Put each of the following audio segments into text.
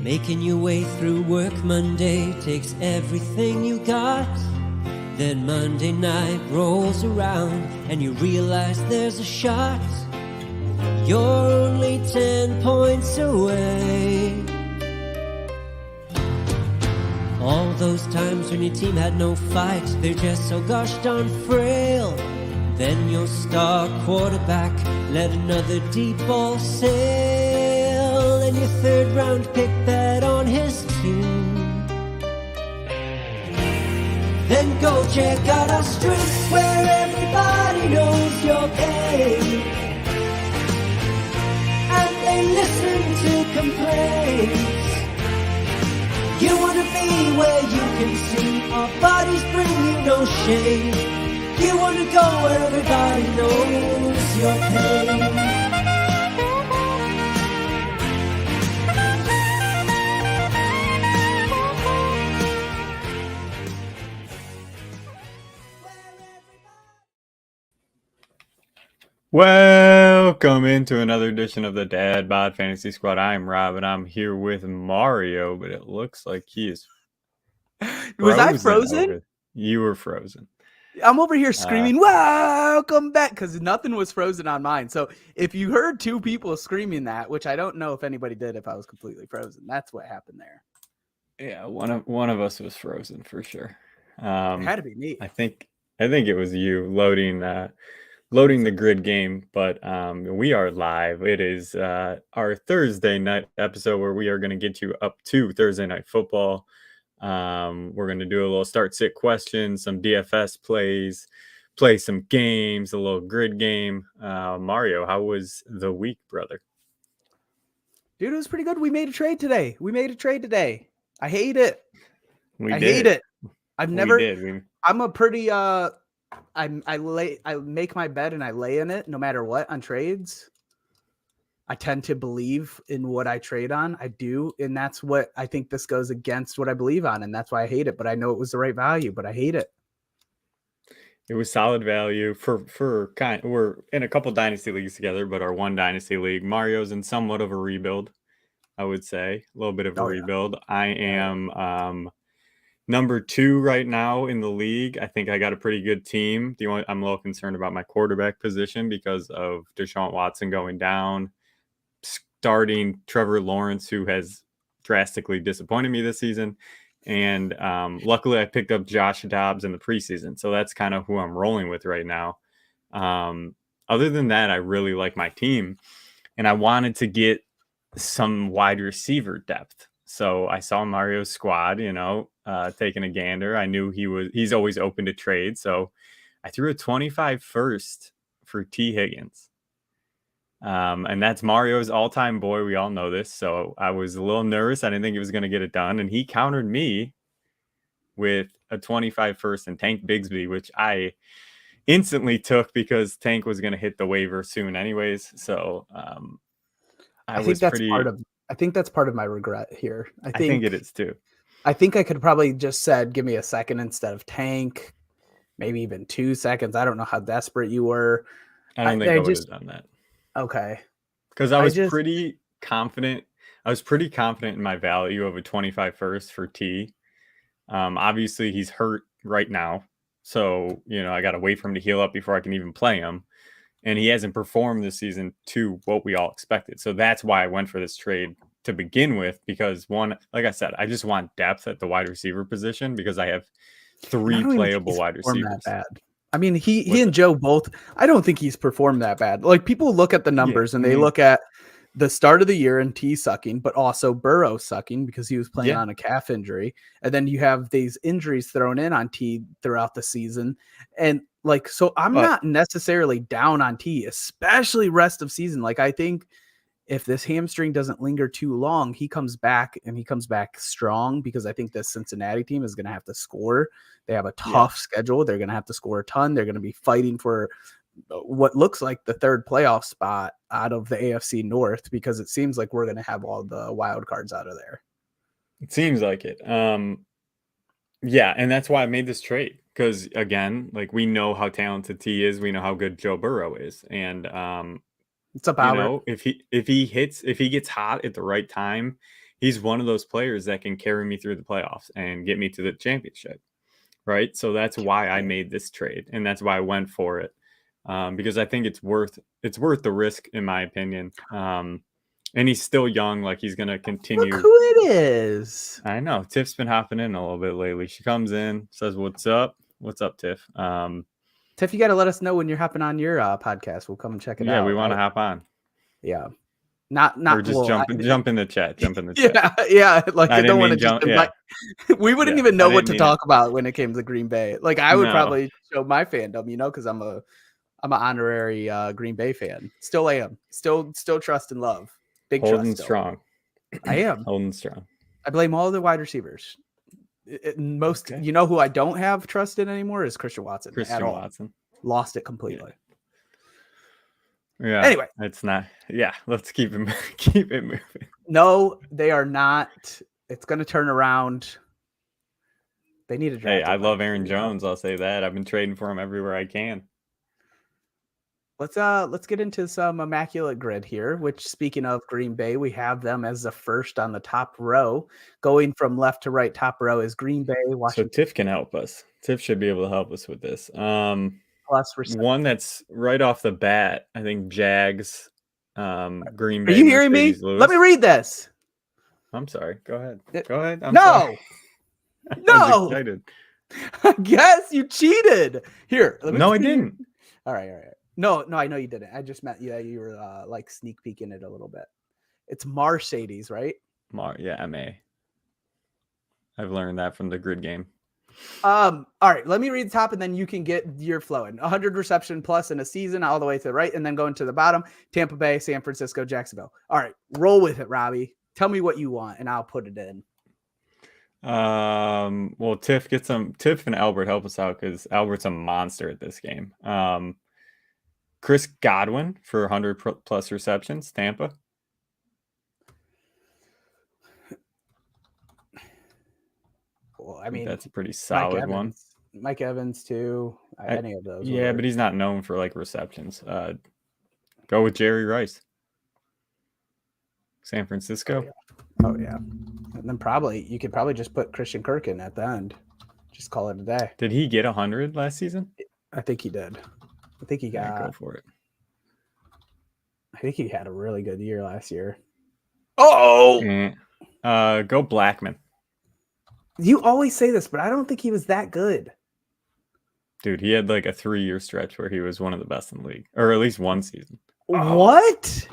Making your way through work Monday takes everything you got. Then Monday night rolls around and you realize there's a shot. You're only 10 points away. All those times when your team had no fight, they're just so gosh darn frail. Then your star quarterback let another deep ball sail, and your third round pick bet on his team. Then go check out our streets where everybody knows your game, and they listen to complaints. You wanna be where you can see our bodies bring you no shame. You wanna go where everybody knows your pain. Welcome into another edition of the Dad Bod Fantasy Squad. I'm Rob, and I'm here with Mario, but it looks like he is Was I frozen? You were frozen. I'm over here screaming, welcome back, because nothing was frozen on mine. So if you heard two people screaming that, which I don't know if anybody did if I was completely frozen, that's what happened there. Yeah, one of us was frozen for sure. It had to be me. I think it was you loading the grid game, but we are live. It is our Thursday night episode where we are going to get you up to Thursday Night Football. We're going to do a little start-sit questions, some DFS plays, play some games, a little grid game. Mario, how was the week, brother? Dude, it was pretty good. We made a trade today. I hate it. Hate it. I'm a pretty I make my bed and I lay in it no matter what on trades. I tend to believe in what I trade on. I do. And that's what I think this goes against what I believe on. And that's why I hate it. But I know it was the right value, but I hate it. It was solid value we're in a couple dynasty leagues together, but our one dynasty league, Mario's in somewhat of a rebuild, I would say. A little bit of a rebuild. Yeah. I am number 2 right now in the league. I think I got a pretty good team. I'm a little concerned about my quarterback position because of Deshaun Watson going down, starting Trevor Lawrence, who has drastically disappointed me this season. And luckily I picked up Josh Dobbs in the preseason. So that's kind of who I'm rolling with right now. Other than that, I really like my team. And I wanted to get some wide receiver depth. So I saw Mario's squad, taking a gander. I knew he's always open to trade. So I threw a 25 first for T. Higgins. And that's Mario's all-time boy. We all know this. So I was a little nervous. I didn't think he was going to get it done. And he countered me with a 25 first and Tank Bigsby, which I instantly took because Tank was going to hit the waiver soon anyways. So I think that's part of my regret here. I think it is too. I think I could probably just said, give me a second instead of Tank, maybe even 2 seconds. I don't know how desperate you were. I don't think I would have done that. Okay. Because I was pretty confident. I was pretty confident in my value of a 25 first for T. Obviously, he's hurt right now. So, I got to wait for him to heal up before I can even play him. And he hasn't performed this season to what we all expected. So that's why I went for this trade to begin with. Because one, like I said, I just want depth at the wide receiver position because I have 3 playable wide receivers. That bad. I mean, he and Joe both, I don't think he's performed that bad. Like, people look at the numbers and they look at the start of the year and T sucking, but also Burrow sucking because he was playing on a calf injury. And then you have these injuries thrown in on T throughout the season. And so I'm not necessarily down on T, especially rest of season. Like, I think if this hamstring doesn't linger too long, he comes back and he comes back strong because I think this Cincinnati team is going to have to score. They have a tough schedule. They're going to have to score a ton. They're going to be fighting for what looks like the 3rd playoff spot out of the AFC North because it seems like we're going to have all the wild cards out of there. It seems like it. Yeah, and that's why I made this trade because, again, we know how talented T is. We know how good Joe Burrow is. And it's about if he gets hot at the right time, he's one of those players that can carry me through the playoffs and get me to the championship. Right. So that's why I made this trade. And that's why I went for it. Because I think it's worth the risk, in my opinion. And he's still young. Like, he's going to continue. Look who it is. I know. Tiff's been hopping in a little bit lately. She comes in, says, "What's up? What's up, Tiff?" Tiff, you got to let us know when you're hopping on your podcast. We'll come and check it out. Yeah, we want to hop on. Yeah. Not or just jump in the chat. Jump in the chat. Yeah. Like, I don't want to just invite. Yeah. We wouldn't even know what to talk about when it came to Green Bay. Like, I would probably show my fandom, because I'm an honorary Green Bay fan. Still am. Still trust and love. Big holding trust. Strong. I am holding strong. I blame all the wide receivers. You know who I don't have trust in anymore is Christian Watson. Watson lost it completely. Yeah. Anyway, it's not. Yeah, let's keep it moving. No, they are not. It's going to turn around. They need a draft. Hey, I love Aaron Jones. I'll say that. I've been trading for him everywhere I can. Let's get into some immaculate grid here, which, speaking of Green Bay, we have them as the first on the top row. Going from left to right, top row is Green Bay, Washington. So Tiff can help us. Tiff should be able to help us with this. Plus one that's right off the bat, I think Jags, Green Bay. Are you hearing me? Let me read this. I'm sorry. Go ahead. Go ahead. No. I was excited. I guess you cheated. Here. No, I didn't. All right. No, I know you didn't. I just meant you were like sneak peeking it a little bit. It's Mercedes, right? MA. I've learned that from the grid game. All right, let me read the top and then you can get your flowing. 100 reception plus in a season all the way to the right, and then going to the bottom, Tampa Bay, San Francisco, Jacksonville. All right, roll with it, Robbie. Tell me what you want and I'll put it in. Well, Tiff and Albert help us out because Albert's a monster at this game. Chris Godwin for 100 plus receptions, Tampa. Well, I mean, that's a pretty solid one. Mike Evans too. Any of those? Yeah, but he's not known for like receptions. Go with Jerry Rice. San Francisco. Oh yeah. And then you could probably just put Christian Kirk in at the end. Just call it a day. Did he get 100 last season? I think he did. I think he got. Go for it. I think he had a really good year last year. Go Blackman. You always say this, but I don't think he was that good. Dude, he had like a 3-year stretch where he was one of the best in the league, or at least one season. What?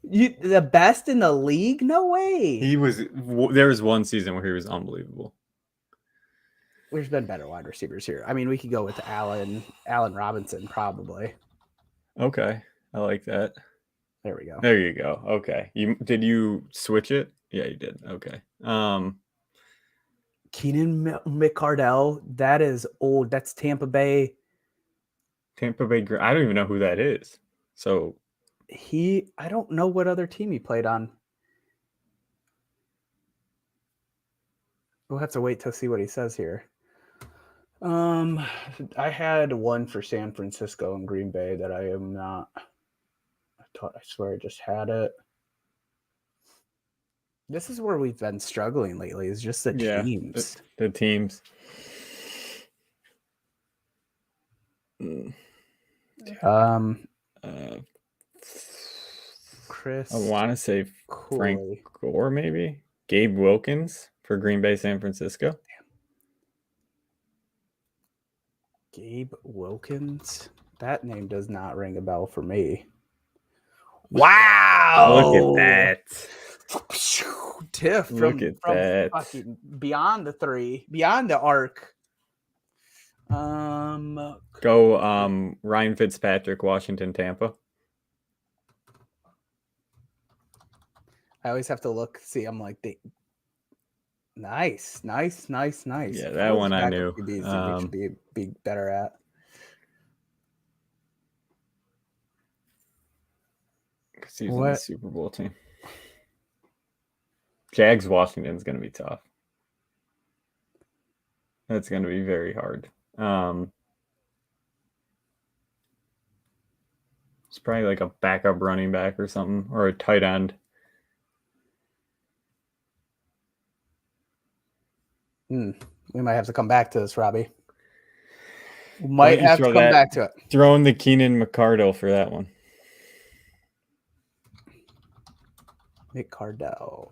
The best in the league? No way. There was one season where he was unbelievable. There's been better wide receivers here. I mean, we could go with Allen Robinson, probably. Okay. I like that. There we go. There you go. Okay. Did you switch it? Yeah, you did. Okay. Keenan McCardell, that is old. That's Tampa Bay. I don't even know who that is. So I don't know what other team he played on. We'll have to wait to see what he says here. I had one for San Francisco and Green Bay that I am not. I swear I just had it. This is where we've been struggling lately. Is just the teams. The teams. Chris. I want to say Frank Gore, maybe Gabe Wilkins for Green Bay, San Francisco. Gabe Wilkins. That name does not ring a bell for me. Wow! Look at that. Tiff from fucking beyond the three, beyond the arc. Go Ryan Fitzpatrick, Washington, Tampa. I always have to look, see. I'm like, nice. Yeah, that one I knew. We should be better at. Because he's in the Super Bowl team. Jags Washington's going to be tough. That's going to be very hard. It's probably like a backup running back or something, or a tight end. We might have to come back to this, Robbie. We might have to come back to it. Throwing the Keenan McCardell for that one. McCardell.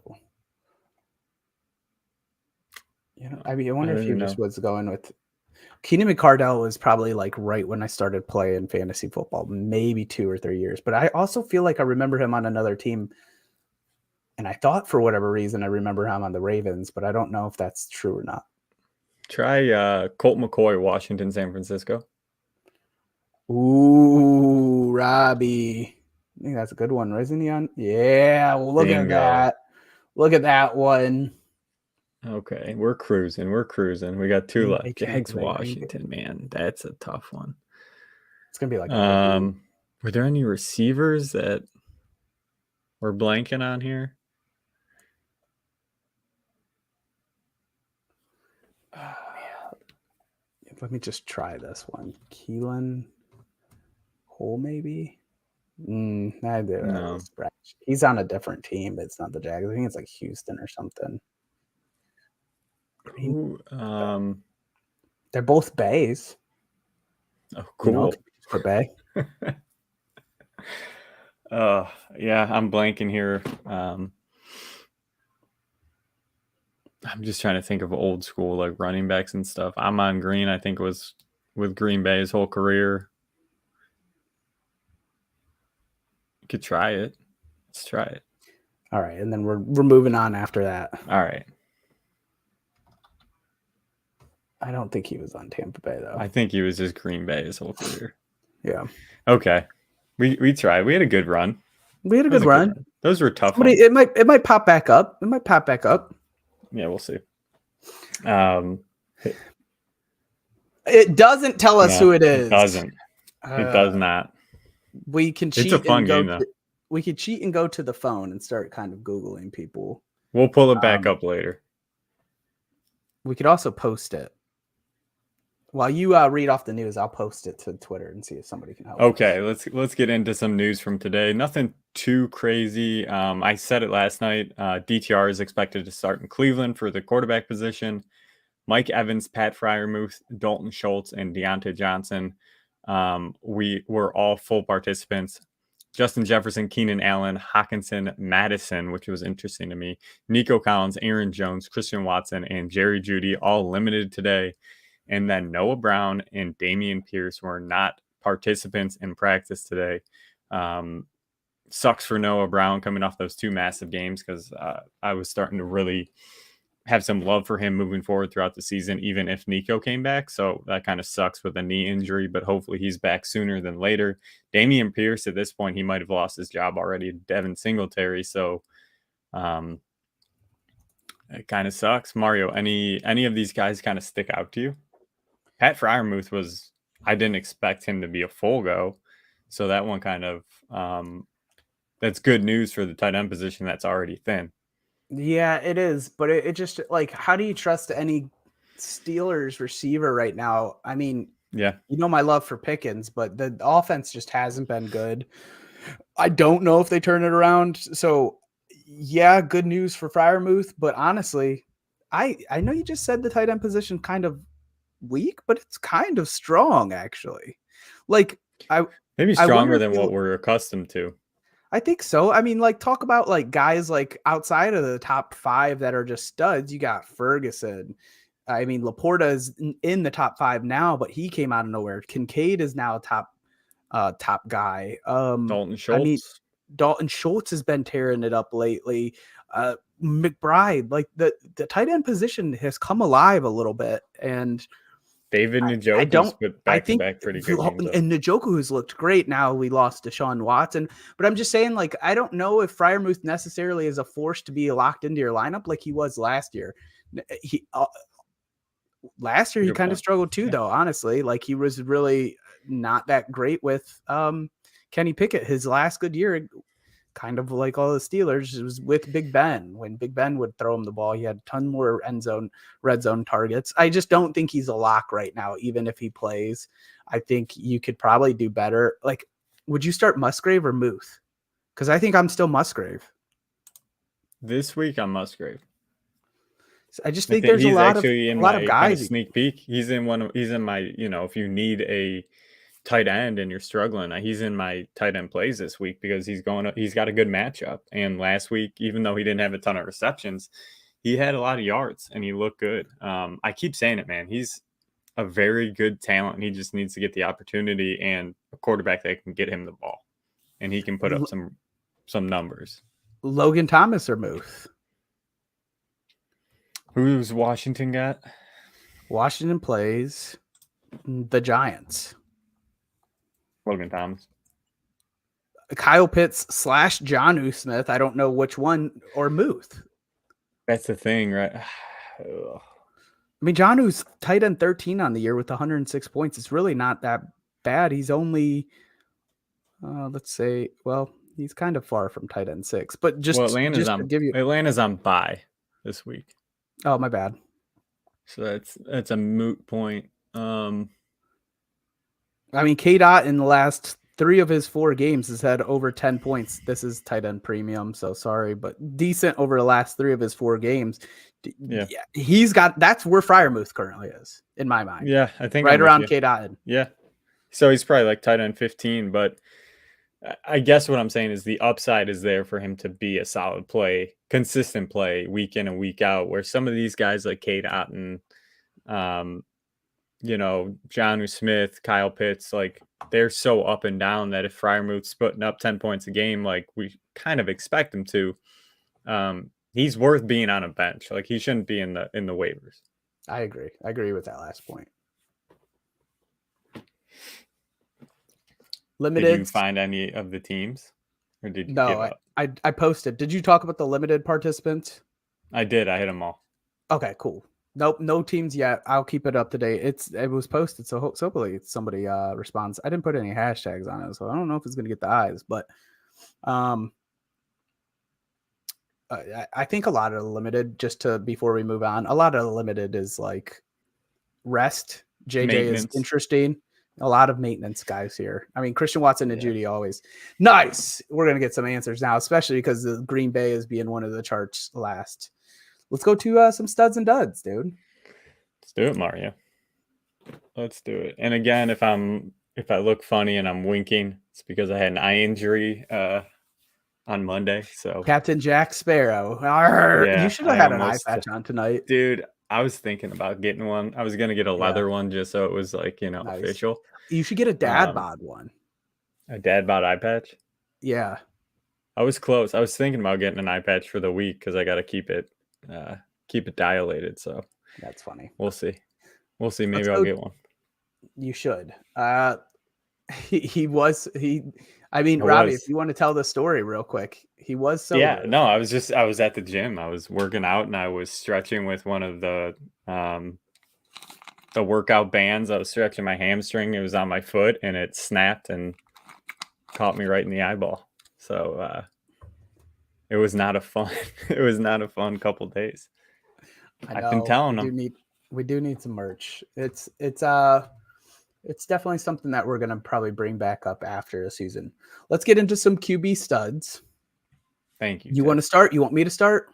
I wonder if he just was going with Keenan McCardell was probably like right when I started playing fantasy football, maybe 2 or 3 years. But I also feel like I remember him on another team. And I thought for whatever reason, I remember him on the Ravens, but I don't know if that's true or not. Try Colt McCoy, Washington, San Francisco. Ooh, Robbie. I think that's a good one. Isn't he on? Yeah, well, look at that. Look at that one. Okay, we're cruising. We got 2 left. Jags, Washington, man. That's a tough one. It's going to be like were there any receivers that we're blanking on here? Let me just try this one. Keelan Cole, maybe? No. He's on a different team, but it's not the Jags. I think it's like Houston or something. They're both Bays. Oh, cool. For Bay. Yeah, I'm blanking here. I'm just trying to think of old school like running backs and stuff. Amon Green, I think, was with Green Bay his whole career. You could try it. Let's try it. All right, and then we're moving on after that. All right. I don't think he was on Tampa Bay though. I think he was just Green Bay his whole career. Yeah. Okay. We tried. We had a good run. Good run. Those were tough. It might pop back up. Yeah, we'll see. It doesn't tell us who it is. It doesn't. It does not. We can cheat. It's a fun game, though. We could cheat and go to the phone and start kind of Googling people. We'll pull it back up later. We could also post it. While you read off the news, I'll post it to Twitter and see if somebody can help. Okay, let's get into some news from today. Nothing too crazy. I said it last night. DTR is expected to start in Cleveland for the quarterback position. Mike Evans, Pat Freiermuth, Dalton Schultz, and Deontay Johnson. We were all full participants. Justin Jefferson, Keenan Allen, Hawkinson, Madison, which was interesting to me. Nico Collins, Aaron Jones, Christian Watson, and Jerry Jeudy all limited today. And then Noah Brown and Dameon Pierce were not participants in practice today. Sucks for Noah Brown coming off those 2 massive games because I was starting to really have some love for him moving forward throughout the season, even if Nico came back. So that kind of sucks with a knee injury, but hopefully he's back sooner than later. Dameon Pierce, at this point, he might have lost his job already. Devin Singletary. So it kind of sucks. Mario, any of these guys kind of stick out to you? Pat Freiermuth I didn't expect him to be a full go. So that one kind of, that's good news for the tight end position that's already thin. Yeah, it is. But it just like, how do you trust any Steelers receiver right now? I mean, yeah, my love for Pickens, but the offense just hasn't been good. I don't know if they turn it around. So yeah, good news for Freiermuth. But honestly, I know you just said the tight end position kind of weak, but it's kind of strong actually. Like maybe stronger than what we're accustomed to. I think so. I mean, like talk about like guys like outside of the top 5 that are just studs. You got Ferguson. I mean, Laporta is in the top 5 now, but he came out of nowhere. Kincaid is now a top guy. Dalton Schultz. I mean, Dalton Schultz has been tearing it up lately. McBride, like the tight end position has come alive a little bit, and David Njoku's put back-to-back pretty good games. And Njoku has looked great. Now we lost Deshaun Watson, but I'm just saying, like, I don't know if Freiermuth necessarily is a force to be locked into your lineup like he was last year. Last year he kind of struggled too, though. Honestly, like he was really not that great with Kenny Pickett. His last good year, kind of like all the Steelers, it was with Big Ben. When Big Ben would throw him the ball, he had a ton more red zone targets. I just don't think he's a lock right now, even if he plays. I think you could probably do better. Like, would you start Musgrave or Muth? Because I think I'm still Musgrave. This week I'm Musgrave. I just think there's a lot of kind guys. of sneak peek. He's in my, if you need a tight end and you're struggling, he's in my tight end plays this week because he's got a good matchup. And last week, even though he didn't have a ton of receptions, he had a lot of yards and he looked good. I keep saying it, man. He's a very good talent, and he just needs to get the opportunity and a quarterback that can get him the ball, and he can put up some numbers. Logan Thomas or Muth? Who's Washington got? Washington plays the Giants. Logan Thomas. Kyle Pitts / Jonnu Smith. I don't know which one, or Muth. That's the thing, right? I mean, Jonnu's tight end 13 on the year with 106 points. It's really not that bad. He's only, let's say, well, he's kind of far from tight end 6. But Atlanta's on bye this week. Oh, my bad. So that's a moot point. I mean, K-Dot in the last 3 of his 4 games has had over 10 points. This is tight end premium, so sorry, but decent over the last 3 of his 4 games. Yeah, that's where Freiermuth currently is in my mind. Yeah, I think right around K-Dot. Yeah, so he's probably like tight end 15, but I guess what I'm saying is the upside is there for him to be a solid play, consistent play week in and week out, where some of these guys like K-Dot and Jonnu Smith, Kyle Pitts, like they're so up and down that if Freiermuth's putting up 10 points a game, like we kind of expect him to, he's worth being on a bench. Like he shouldn't be in the waivers. I agree with that last point. Limited. Did you find any of the teams, or did you give up? I posted. Did you talk about the limited participants? I did. I hit them all. Okay, cool. Nope, no teams yet. I'll keep it up to date. It was posted, so hopefully somebody responds. I didn't put any hashtags on it, so I don't know if it's going to get the eyes, but I think a lot of the limited, before we move on, a lot of the limited is like rest. JJ is interesting. A lot of maintenance guys here. I mean, Christian Watson and Judy always nice. We're going to get some answers now, especially because the Green Bay is being one of the charts last. Let's go to some studs and duds, dude. Let's do it, Mario. Let's do it. And again, if I look funny and I'm winking, it's because I had an eye injury on Monday. So Captain Jack Sparrow. Yeah, you should have had an eye patch on tonight. Dude, I was thinking about getting one. I was going to get a leather one just so it was like, nice. Official. You should get a dad bod one. A dad bod eye patch? Yeah. I was close. I was thinking about getting an eye patch for the week because I got to keep it dilated. So that's funny. We'll see. Maybe I'll get one. You should. Robbie, if you want to tell the story real quick, he was so. Yeah, no, I was at the gym. I was working out and I was stretching with one of the workout bands. I was stretching my hamstring. It was on my foot and it snapped and caught me right in the eyeball. So it was not a fun. It was not a fun couple days. I've been telling them. We do need some merch. It's definitely something that we're going to probably bring back up after the season. Let's get into some QB studs. Thank you. You want to start? You want me to start?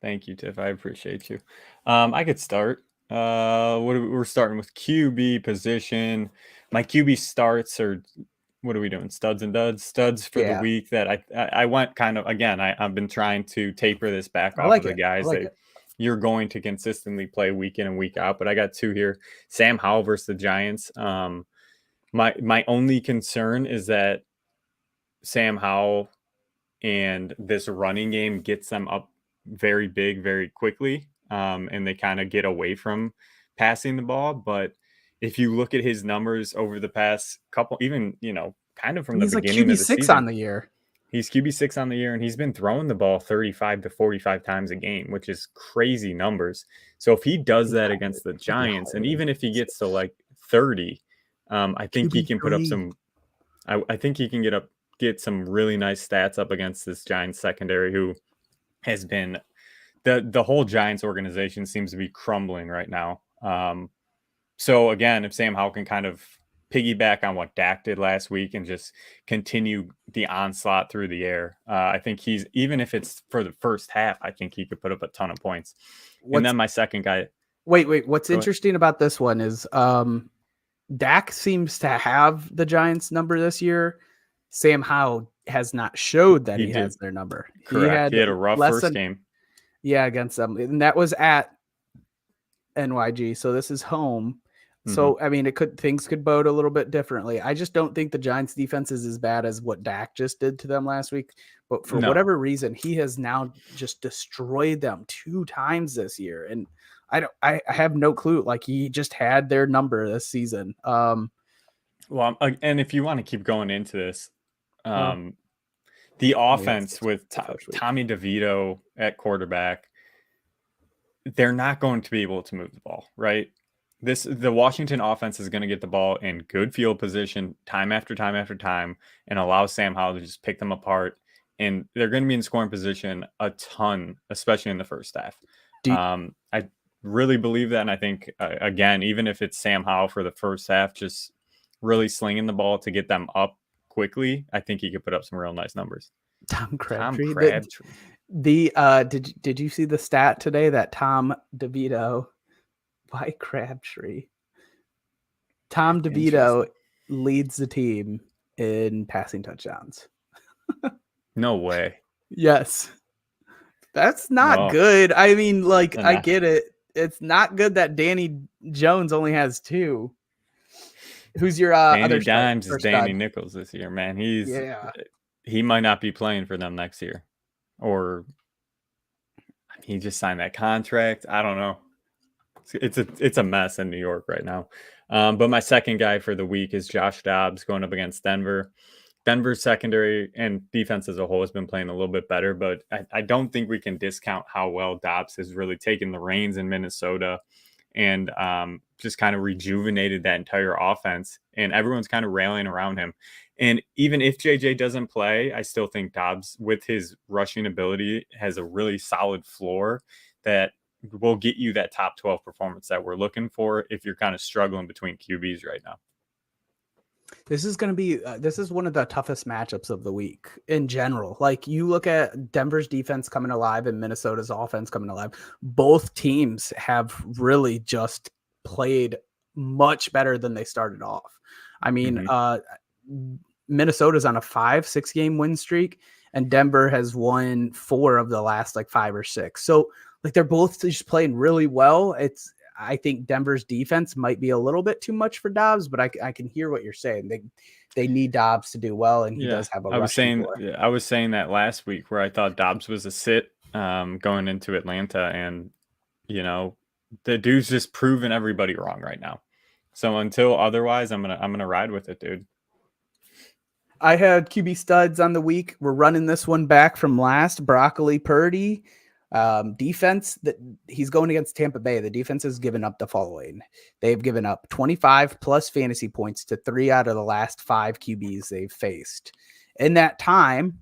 Thank you, Tiff. I appreciate you. I could start. We're starting with QB position. My QB starts are, what are we doing? Studs and duds? Studs for the week that I went kind of, again, I've been trying to taper this back off of the guys that you're going to consistently play week in and week out. But I got 2 here. Sam Howell versus the Giants. My only concern is that Sam Howell and this running game gets them up very big, very quickly. And they kind of get away from passing the ball. But if you look at his numbers over the past couple, even, kind of from the beginning of the season. He's QB6 on the year. He's QB6 on the year, and he's been throwing the ball 35 to 45 times a game, which is crazy numbers. So if he does that against the Giants, and even if he gets to like 30, I think he can put up some. I think he can get some really nice stats up against this Giants secondary, who has been the whole Giants organization seems to be crumbling right now. So again, if Sam Howell can kind of piggyback on what Dak did last week and just continue the onslaught through the air. I think even if it's for the first half, I think he could put up a ton of points. And then my second guy. Wait. What's interesting about this one is Dak seems to have the Giants number this year. Sam Howell has not showed that he has their number. Correct. He had a rough first game. Yeah, against them. And that was at NYG. So this is home. So, I mean, things could bode a little bit differently. I just don't think the Giants defense is as bad as what Dak just did to them last week. But for whatever reason, he has now just destroyed them 2 times this year. And I have no clue. Like, he just had their number this season. Well, and if you want to keep going into this, the offense with Tommy DeVito at quarterback, they're not going to be able to move the ball, right? The Washington offense is going to get the ball in good field position time after time after time and allow Sam Howell to just pick them apart. And they're going to be in scoring position a ton, especially in the first half. I really believe that. And I think, again, even if it's Sam Howell for the first half, just really slinging the ball to get them up quickly, I think he could put up some real nice numbers. Tom Crabtree. Did you see the stat today that Tom DeVito... By Crabtree. Tom DeVito leads the team in passing touchdowns. No way. Yes. That's not good. I mean, like, I get it. It's not good that Danny Jones only has 2. Who's your Danny Dimes is Danny Nichols this year, man. He might not be playing for them next year. Or he just signed that contract. I don't know. It's a mess in New York right now. But my second guy for the week is Josh Dobbs going up against Denver. Denver's secondary and defense as a whole has been playing a little bit better, but I don't think we can discount how well Dobbs has really taken the reins in Minnesota and just kind of rejuvenated that entire offense. And everyone's kind of rallying around him. And even if JJ doesn't play, I still think Dobbs, with his rushing ability, has a really solid floor that will get you that top 12 performance that we're looking for if you're kind of struggling between QBs right now. This is going to be this is one of the toughest matchups of the week in general. Like, you look at Denver's defense coming alive and Minnesota's offense coming alive. Both teams have really just played much better than they started off. I mean, Minnesota's on a 5-6 game win streak, and Denver has won 4 of the last 5 or 6. So, like, they're both just playing really well. I think Denver's defense might be a little bit too much for Dobbs, but I can hear what you're saying. They need Dobbs to do well, and he does have a rushing floor. I was saying that last week, where I thought Dobbs was a sit going into Atlanta, and the dude's just proving everybody wrong right now. So until otherwise, I'm gonna ride with it, dude. I had QB studs on the week. We're running this one back from last. Broccoli Purdy. Defense, that he's going against Tampa Bay. The defense has given up the following. They've given up 25 plus fantasy points to 3 out of the last 5 QBs they've faced. In that time,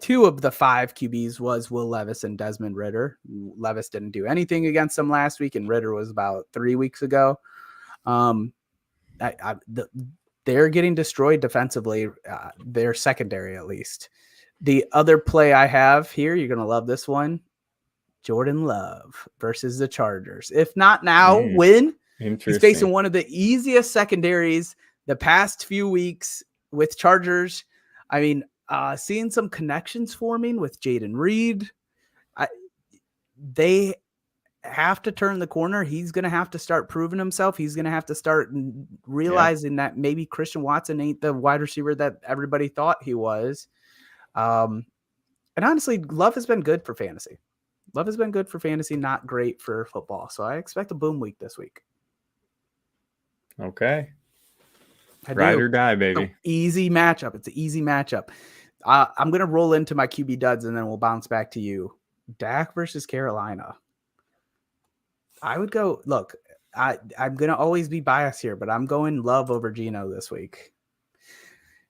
2 of the 5 QBs was Will Levis and Desmond Ridder. Levis didn't do anything against them last week, and Ridder was about 3 weeks ago. They're getting destroyed defensively. Their secondary, at least. The other play I have here, you're going to love this one. Jordan Love versus the Chargers. If not now, when? He's facing one of the easiest secondaries the past few weeks with Chargers. I mean, seeing some connections forming with Jaden Reed. They have to turn the corner. He's going to have to start proving himself. He's going to have to start realizing that maybe Christian Watson ain't the wide receiver that everybody thought he was. And honestly, Love has been good for fantasy. Not great for football. So I expect a boom week this week. Okay. Ride or die, baby. Easy matchup. It's an easy matchup. I'm going to roll into my QB duds, and then we'll bounce back to you. Dak versus Carolina. I would go, look, I'm going to always be biased here, but I'm going Love over Geno this week.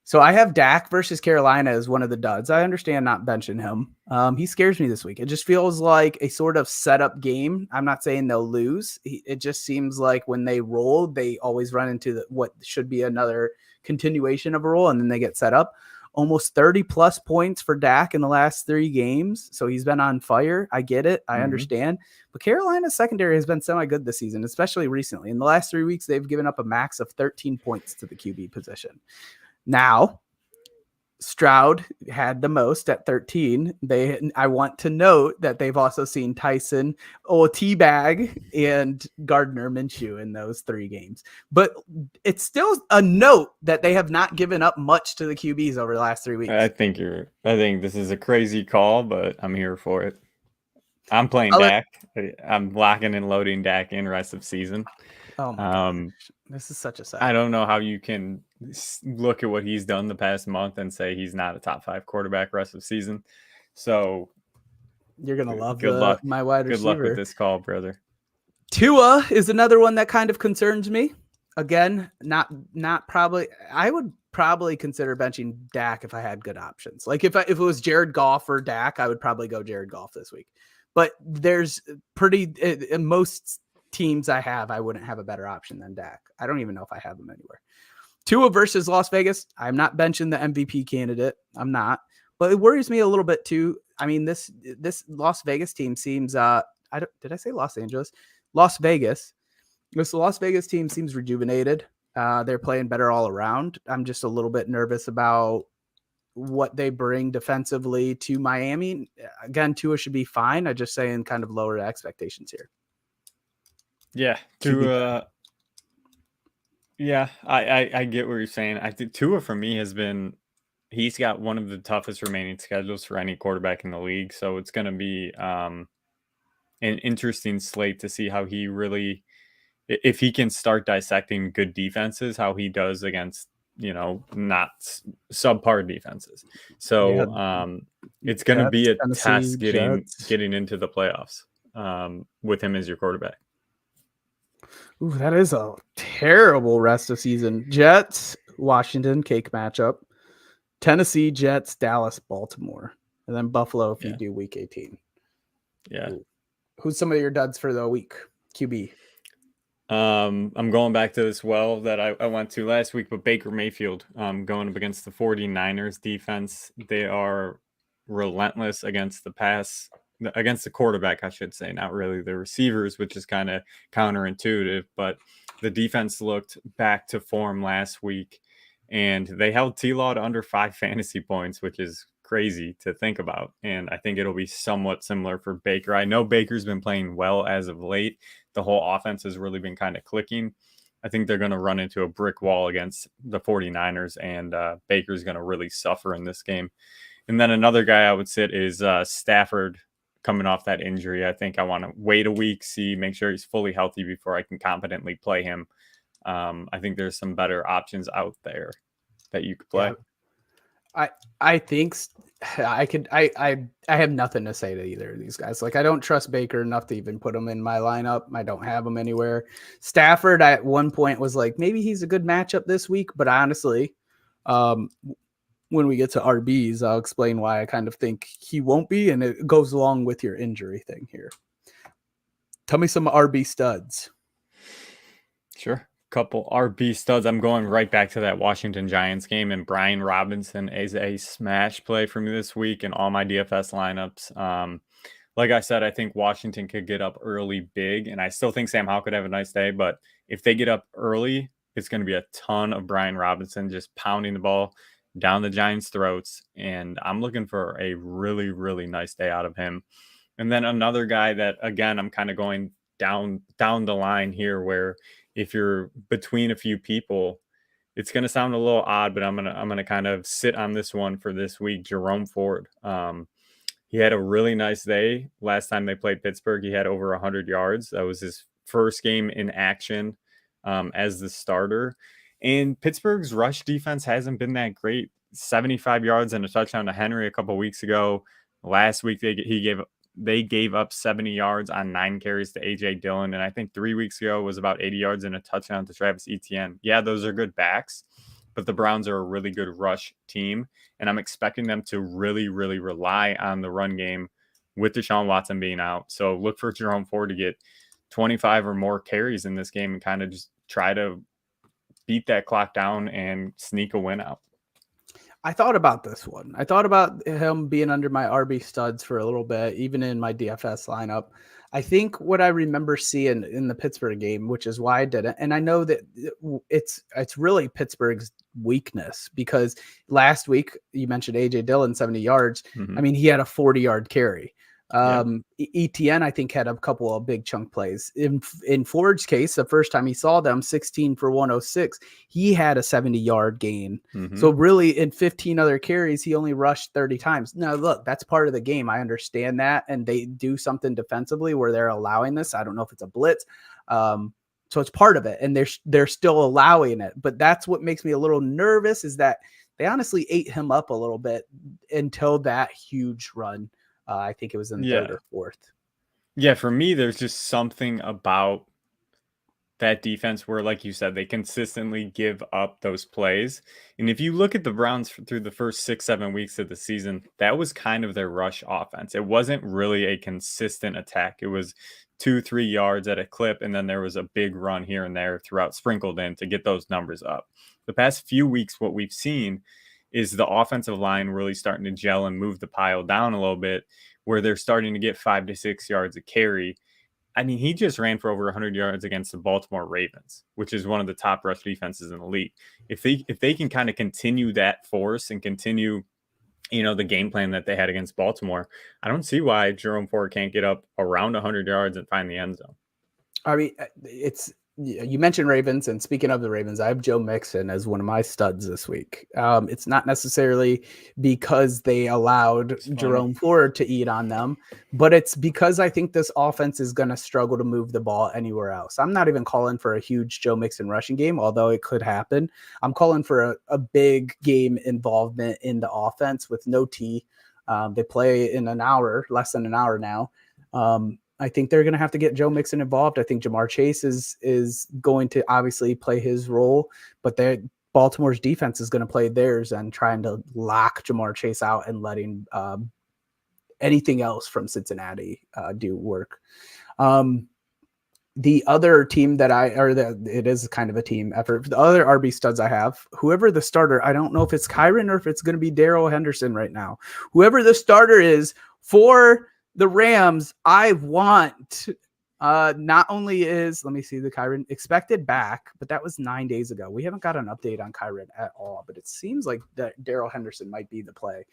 So I have Dak versus Carolina as one of the duds. I understand not benching him. He scares me this week. It just feels like a sort of setup game. I'm not saying they'll lose. It just seems like when they roll, they always run into what should be another continuation of a roll, and then they get set up. Almost 30 plus points for Dak in the last 3 games. So he's been on fire. I get it. I understand. But Carolina's secondary has been semi-good this season, especially recently. In the last 3 weeks, they've given up a max of 13 points to the QB position. Now, Stroud had the most at 13. I want to note that they've also seen Tyson, Teabag, and Gardner Minshew in those 3 games. But it's still a note that they have not given up much to the QBs over the last 3 weeks. I think this is a crazy call, but I'm here for it. I'm playing Dak. I'm locking and loading Dak in rest of season. Oh my gosh. This is such a sad. I don't know how you can look at what he's done the past month and say he's not a top 5 quarterback rest of season. So you're gonna love my wide receiver. Good luck with this call, brother. Tua is another one that kind of concerns me. Again, not probably. I would probably consider benching Dak if I had good options. Like if it was Jared Goff or Dak, I would probably go Jared Goff this week. But there's in most teams I wouldn't have a better option than Dak. I don't even know if I have them anywhere. Tua versus Las Vegas. I'm not benching the MVP candidate. I'm not, but it worries me a little bit too. I mean, this Las Vegas team seems, did I say Los Angeles? Las Vegas. This Las Vegas team seems rejuvenated. They're playing better all around. I'm just a little bit nervous about what they bring defensively to Miami. Again, Tua should be fine. I just saying kind of lower expectations here. Yeah, Tua. Yeah, I get what you're saying. I think Tua for me he's got one of the toughest remaining schedules for any quarterback in the league. So it's going to be an interesting slate to see how he really, if he can start dissecting good defenses, how he does against, not subpar defenses. So it's going to be a test getting into the playoffs with him as your quarterback. Ooh, that is a terrible rest of season. Jets, Washington, cake matchup. Tennessee, Jets, Dallas, Baltimore. And then Buffalo if you do week 18. Yeah. Ooh. Who's some of your duds for the week? QB. I'm going back to this that I went to last week, but Baker Mayfield going up against the 49ers defense. They are relentless against the pass. Against the quarterback, I should say, not really the receivers, which is kind of counterintuitive, but the defense looked back to form last week and they held T-Law to under 5 fantasy points, which is crazy to think about. And I think it'll be somewhat similar for Baker. I know Baker's been playing well as of late. The whole offense has really been kind of clicking. I think they're going to run into a brick wall against the 49ers and Baker's going to really suffer in this game. And then another guy I would sit is Stafford. Coming off that injury, I think I want to wait a week, make sure he's fully healthy before I can competently play him. I think there's some better options out there that you could play. Yeah. I think I could. I have nothing to say to either of these guys. Like I don't trust Baker enough to even put him in my lineup. I don't have him anywhere. Stafford at one point was like maybe he's a good matchup this week, but honestly, when we get to RBs, I'll explain why I kind of think he won't be, and it goes along with your injury thing here. Tell me some RB studs. Sure. Couple RB studs. I'm going right back to that Washington Giants game, and Brian Robinson is a smash play for me this week in all my DFS lineups. Like I said, I think Washington could get up early big, and I still think Sam Howell could have a nice day, but if they get up early, it's going to be a ton of Brian Robinson just pounding the ball down the Giants' throats, and I'm looking for a really, really nice day out of him. And then another guy that, again, I'm kind of going down the line here, where if you're between a few people, it's going to sound a little odd, but I'm gonna kind of sit on this one for this week. Jerome Ford. He had a really nice day last time they played Pittsburgh. He had over 100 yards. That was his first game in action as the starter. And Pittsburgh's rush defense hasn't been that great. 75 yards and a touchdown to Henry a couple weeks ago. Last week they gave up 70 yards on 9 carries to AJ Dillon, and I think 3 weeks ago was about 80 yards and a touchdown to Travis Etienne. Yeah, those are good backs, but the Browns are a really good rush team, and I'm expecting them to really, really rely on the run game with Deshaun Watson being out. So look for Jerome Ford to get 25 or more carries in this game and kind of just try to beat that clock down and sneak a win out. I thought about this one. I thought about him being under my RB studs for a little bit, even in my DFS lineup. I think what I remember seeing in the Pittsburgh game, which is why I did it, and I know that it's really Pittsburgh's weakness, because last week you mentioned AJ Dillon 70 yards. I mean, he had a 40-yard carry. ETN, I think, had a couple of big chunk plays. In Ford's case, the first time he saw them, 16 for 106, he had a 70-yard gain. So really, in 15 other carries, he only rushed 30 times. Now, look, that's part of the game. I understand that, and they do something defensively where they're allowing this. I don't know if it's a blitz. So it's part of it, and they're still allowing it. But that's what makes me a little nervous, is that they honestly ate him up a little bit until that huge run. I think it was in the third or fourth. Yeah, for me, there's just something about that defense where, like you said, they consistently give up those plays. And if you look at the Browns through the first 6-7 weeks of the season, that was kind of their rush offense. It wasn't really a consistent attack. It was 2-3 yards at a clip, and then there was a big run here and there throughout, sprinkled in to get those numbers up. The past few weeks, what we've seen is the offensive line really starting to gel and move the pile down a little bit, where they're starting to get 5 to 6 yards a carry. I mean, he just ran for over 100 yards against the Baltimore Ravens, which is one of the top rush defenses in the league. If they can kind of continue that force and continue, the game plan that they had against Baltimore, I don't see why Jerome Ford can't get up around 100 yards and find the end zone. I mean, you mentioned Ravens, and speaking of the Ravens, I have Joe Mixon as one of my studs this week. It's not necessarily because they allowed Jerome Ford to eat on them, but it's because I think this offense is going to struggle to move the ball anywhere else. I'm not even calling for a huge Joe Mixon rushing game, although it could happen. I'm calling for a big game involvement in the offense with no T. They play in an hour, less than an hour now. I think they're going to have to get Joe Mixon involved. I think Jamar Chase is going to obviously play his role, but Baltimore's defense is going to play theirs and trying to lock Jamar Chase out and letting anything else from Cincinnati do work. The other team it is kind of a team effort. The other RB studs I have, whoever the starter, I don't know if it's Kyron or if it's going to be Darrell Henderson right now. Whoever the starter is for the Rams, I want not only is, let me see, the Kyron expected back, but that was 9 days ago. We haven't got an update on Kyron at all, but it seems like that Darrell Henderson might be the play.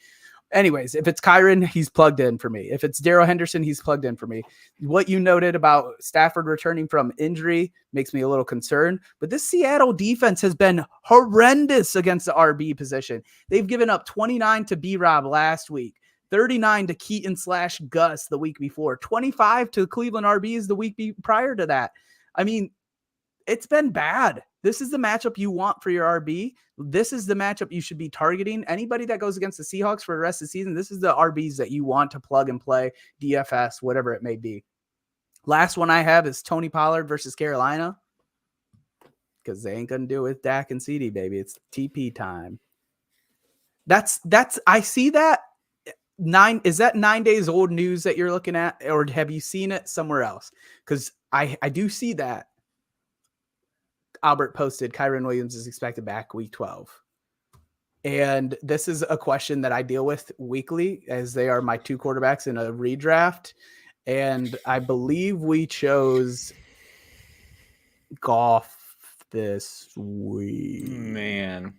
Anyways, if it's Kyron, he's plugged in for me. If it's Darrell Henderson, he's plugged in for me. What you noted about Stafford returning from injury makes me a little concerned, but this Seattle defense has been horrendous against the RB position. They've given up 29 to B-Rob last week, 39 to Keaton/Gus the week before, 25 to Cleveland RBs the week prior to that. I mean, it's been bad. This is the matchup you want for your RB. This is the matchup you should be targeting. Anybody that goes against the Seahawks for the rest of the season, this is the RBs that you want to plug and play, DFS, whatever it may be. Last one I have is Tony Pollard versus Carolina, because they ain't going to do it with Dak and CD, baby. It's TP time. I see that. Is that 9 days old news that you're looking at, or have you seen it somewhere else? Because I do see that Albert posted Kyron Williams is expected back week 12. And this is a question that I deal with weekly, as they are my two quarterbacks in a redraft. And I believe we chose Goff this week. Man,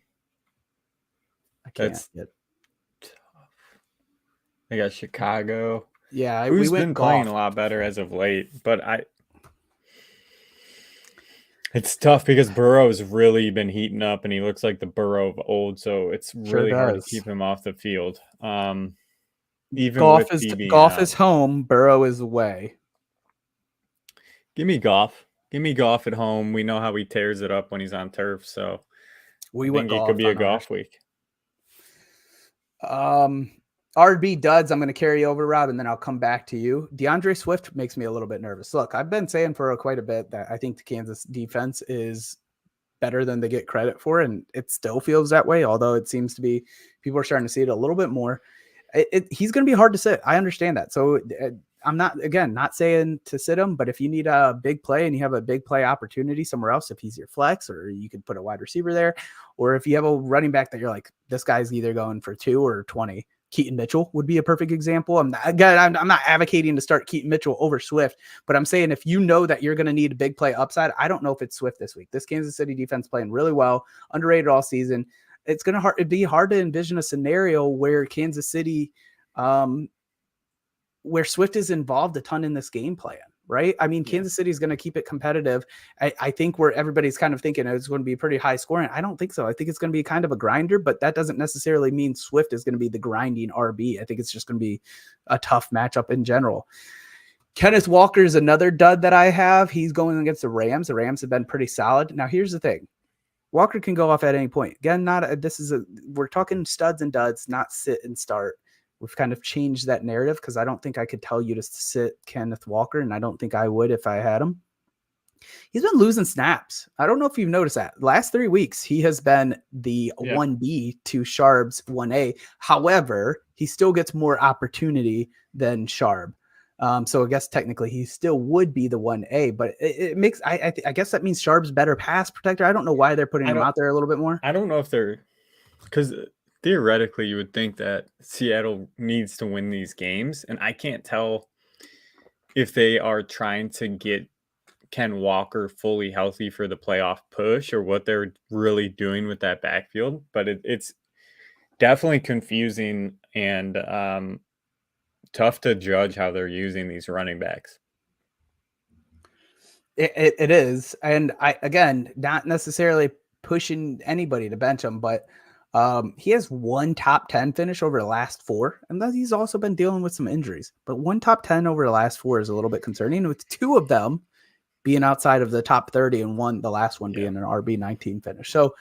I can't get. They got Chicago. Yeah, who's been playing a lot better as of late, but it's tough because Burrow's really been heating up, and he looks like the Burrow of old, so it's really hard to keep him off the field. Even Goff with is home, Burrow is away. Give me Goff. Give me Goff at home. We know how he tears it up when he's on turf, so I think it could be a Goff week. RB duds, I'm going to carry over, Rob, and then I'll come back to you. DeAndre Swift makes me a little bit nervous. Look, I've been saying for quite a bit that I think the Kansas defense is better than they get credit for, and it still feels that way, although it seems to be people are starting to see it a little bit more. He's going to be hard to sit. I understand that. So I'm not saying to sit him, but if you need a big play and you have a big play opportunity somewhere else, if he's your flex, or you could put a wide receiver there, or if you have a running back that you're like, this guy's either going for 2 or 20, Keaton Mitchell would be a perfect example. I'm not advocating to start Keaton Mitchell over Swift, but I'm saying if you know that you're going to need a big play upside, I don't know if it's Swift this week. This Kansas City defense playing really well, underrated all season. It's going to be hard to envision a scenario where Kansas City, where Swift is involved a ton in this game plan, right? I mean, Kansas City is going to keep it competitive. I think where everybody's kind of thinking it's going to be pretty high scoring. I don't think so. I think it's going to be kind of a grinder, but that doesn't necessarily mean Swift is going to be the grinding RB. I think it's just going to be a tough matchup in general. Kenneth Walker is another dud that I have. He's going against the Rams. The Rams have been pretty solid. Now, here's the thing. Walker can go off at any point. Again, we're talking studs and duds, not sit and start. We've kind of changed that narrative because I don't think I could tell you to sit Kenneth Walker, and I don't think I would if I had him. He's been losing snaps. I don't know if you've noticed that. Last 3 weeks, he has been the 1B to Sharp's 1A. However, he still gets more opportunity than Sharp. So I guess technically he still would be the 1A, but it makes, I guess that means Sharp's better pass protector. I don't know why they're putting him out there a little bit more. I don't know if they're, because theoretically you would think that Seattle needs to win these games. And I can't tell if they are trying to get Ken Walker fully healthy for the playoff push or what they're really doing with that backfield. But it's definitely confusing and, tough to judge how they're using these running backs. It is. And again, not necessarily pushing anybody to bench him, but he has 1 top 10 finish over the last 4. And he's also been dealing with some injuries, but 1 top 10 over the last 4 is a little bit concerning, with 2 of them being outside of the top 30 and the last one being an RB19 finish. So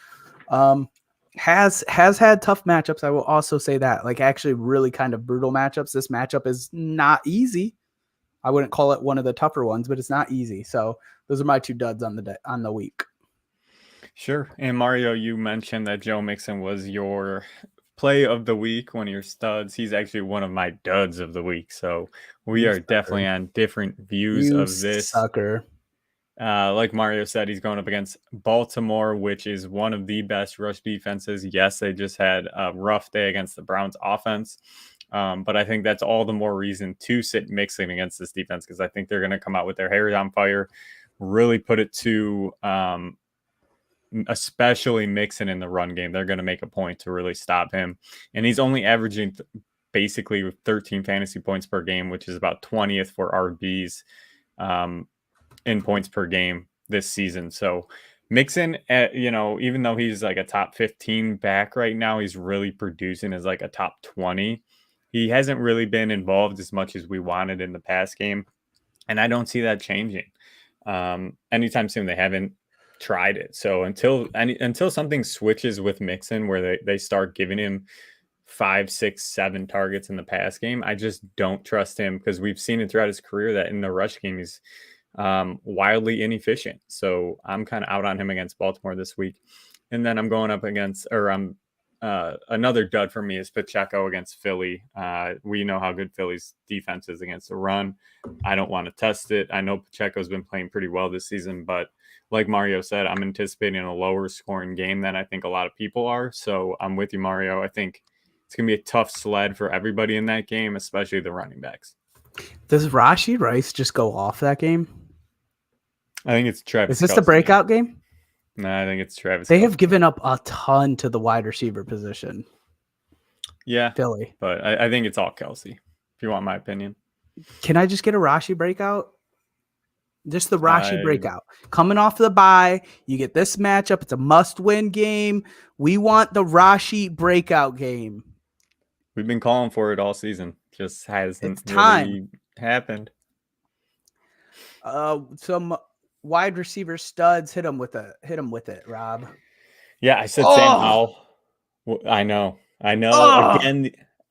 has had tough matchups. I will also say that, like, actually really kind of brutal matchups. This matchup is not easy. I wouldn't call it one of the tougher ones, but it's not easy. So those are my 2 duds on the week. Sure. And Mario, you mentioned that Joe Mixon was your play of the week, one of your studs. He's actually one of my duds of the week. So we are definitely on different views of this. Sucker. Like Mario said, he's going up against Baltimore, which is one of the best rush defenses. Yes, they just had a rough day against the Browns offense. But I think that's all the more reason to sit Mixon against this defense, because I think they're going to come out with their hair on fire, really put it to especially Mixon in the run game. They're going to make a point to really stop him. And he's only averaging basically 13 fantasy points per game, which is about 20th for RBs. In points per game this season. So Mixon, even though he's like a top 15 back right now, he's really producing as like a top 20. He hasn't really been involved as much as we wanted in the past game. And I don't see that changing anytime soon. They haven't tried it. So until something switches with Mixon where they start giving him 5, 6, 7 targets in the pass game, I just don't trust him, because we've seen it throughout his career that in the rush game, he's wildly inefficient. So I'm kind of out on him against Baltimore this week. And then I'm going up against, another dud for me is Pacheco against Philly. We know how good Philly's defense is against the run. I don't want to test it. I know Pacheco's been playing pretty well this season, but like Mario said, I'm anticipating a lower scoring game than I think a lot of people are. So I'm with you, Mario. I think it's going to be a tough sled for everybody in that game, especially the running backs. Does Rashee Rice just go off that game? I think it's Travis. Is this the breakout game? No, I think it's Travis. They have given up a ton to the wide receiver position. Yeah, Philly. But I think it's all Kelsey, if you want my opinion. Can I just get a Rashee breakout? Just the Rashee breakout. Coming off the bye, you get this matchup. It's a must-win game. We want the Rashee breakout game. We've been calling for it all season. Just hasn't really happened. Some wide receiver studs, hit him with it, Rob. Yeah, I said Sam Howell. I know.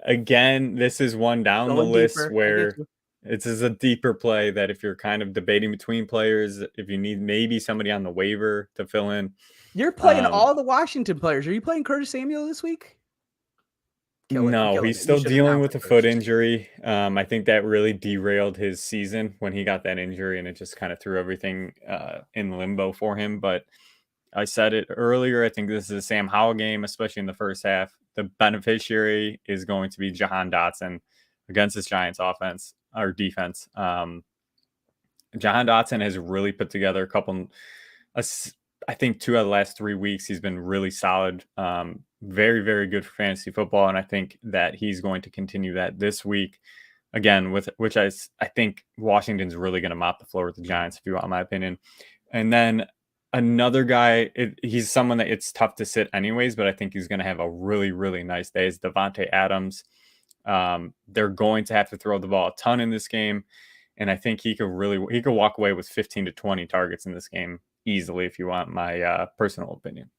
Again, this is one down the list where this is a deeper play that if you're kind of debating between players, if you need maybe somebody on the waiver to fill in, You're playing all the Washington players. Are you playing Curtis Samuel this week? No, he's still dealing with a foot injury. I think that really derailed his season when he got that injury, and it just kind of threw everything in limbo for him. But I said it earlier. I think this is a Sam Howell game, especially in the first half. The beneficiary is going to be Jahan Dotson against this Giants offense or defense. Jahan Dotson has really put together a couple. I think 2 out of the last 3 weeks, he's been really solid. Very, very good for fantasy football. And I think that he's going to continue that this week again, with which I think Washington's really going to mop the floor with the Giants, if you want my opinion. And then another guy, he's someone that it's tough to sit anyways, but I think he's going to have a really, really nice day, is Devontae Adams. They're going to have to throw the ball a ton in this game. And I think he could walk away with 15 to 20 targets in this game easily, if you want my personal opinion.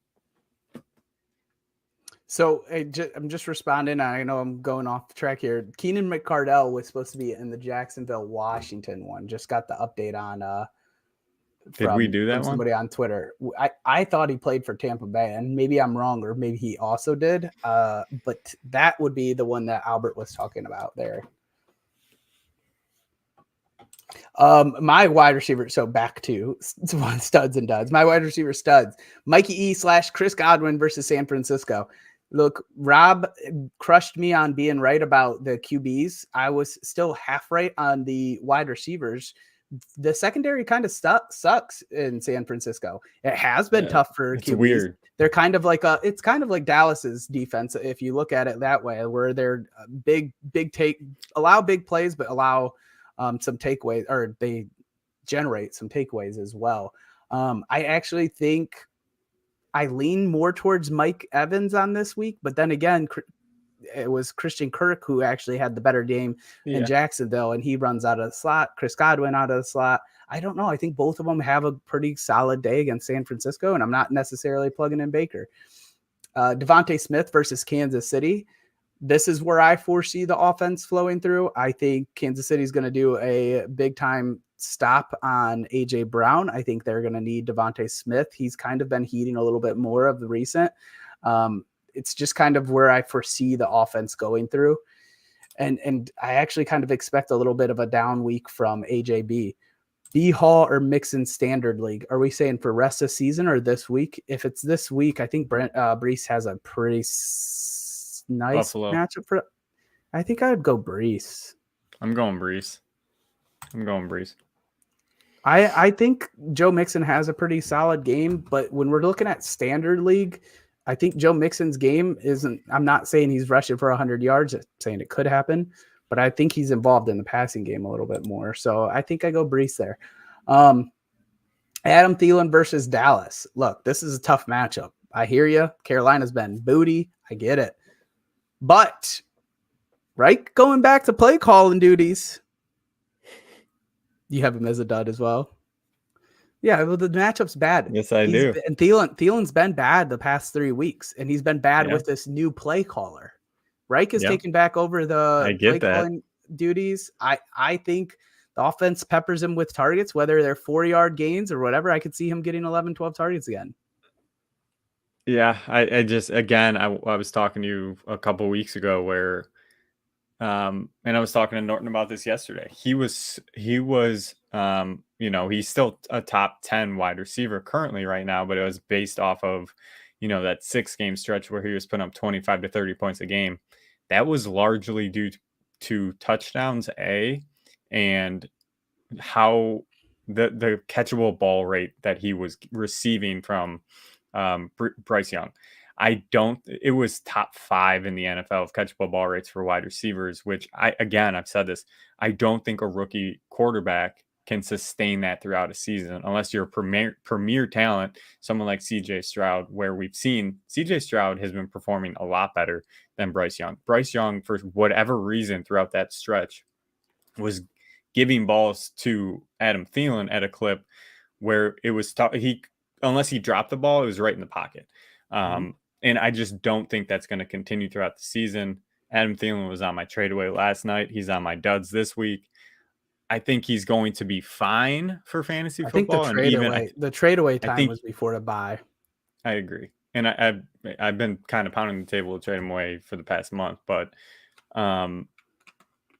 So I'm just responding. I know I'm going off the track here. Keenan McCardell was supposed to be in the Jacksonville, Washington one. Just got the update on. Did we do that one? Somebody on Twitter. I thought he played for Tampa Bay, and maybe I'm wrong, or maybe he also did. But that would be the one that Albert was talking about there. My wide receiver. So back to studs and duds. My wide receiver studs: Mikey E / Chris Godwin versus San Francisco. Look, Rob crushed me on being right about the QBs. I was still half right on the wide receivers. The secondary kind of sucks in San Francisco. It has been tough for QBs. It's weird. They're kind of like it's kind of like Dallas's defense, if you look at it that way, where they're allow big plays, but allow some takeaways, or they generate some takeaways as well. I actually think I lean more towards Mike Evans on this week, but then again, it was Christian Kirk who actually had the better game in Jacksonville, and he runs out of the slot. Chris Godwin out of the slot. I don't know. I think both of them have a pretty solid day against San Francisco, and I'm not necessarily plugging in Baker. Devontae Smith versus Kansas City. This is where I foresee the offense flowing through. I think Kansas City is going to do a big time stop on AJ Brown. I think they're going to need Devontae Smith. He's kind of been heating a little bit more of the recent. It's just kind of where I foresee the offense going through. And I actually kind of expect a little bit of a down week from AJB. B Hall or Mixon Standard League. Are we saying for rest of season or this week? If it's this week, I think Brees has a pretty nice Buffalo matchup for. I think I would go Brees. I'm going Brees. I think Joe Mixon has a pretty solid game, but when we're looking at Standard League, I think Joe Mixon's game isn't. I'm not saying he's rushing for 100 yards. I'm saying it could happen, but I think he's involved in the passing game a little bit more. So I think I go Brees there. Adam Thielen versus Dallas. Look, this is a tough matchup. I hear you. Carolina's been booty. I get it. But, right, going back to play calling duties, you have him as a dud as well. Yeah, well, the matchup's bad. Yes, I do. And Thielen's been bad the past 3 weeks, and he's been bad with this new play caller. Reich is taking back over the play calling duties. I think the offense peppers him with targets, whether they're 4-yard gains or whatever. I could see him getting 11, 12 targets again. Yeah, I just, again, I was talking to you a couple weeks ago where, and I was talking to Norton about this yesterday. He was, he's still a top 10 wide receiver currently right now, but it was based off of, that 6-game stretch where he was putting up 25 to 30 points a game. That was largely due to touchdowns, and how the catchable ball rate that he was receiving from Bryce Young. It was top 5 in the NFL of catchable ball rates for wide receivers, which I've said this, I don't think a rookie quarterback can sustain that throughout a season unless you're a premier talent, someone like CJ Stroud, where we've seen CJ Stroud has been performing a lot better than Bryce Young. Bryce Young, for whatever reason throughout that stretch, was giving balls to Adam Thielen at a clip where it was unless he dropped the ball, it was right in the pocket. And I just don't think that's going to continue throughout the season. Adam Thielen was on my trade away last night. He's on my duds this week. I think he's going to be fine for fantasy football. I think the trade away time was before the bye. I agree. And I've been kind of pounding the table to trade him away for the past month, but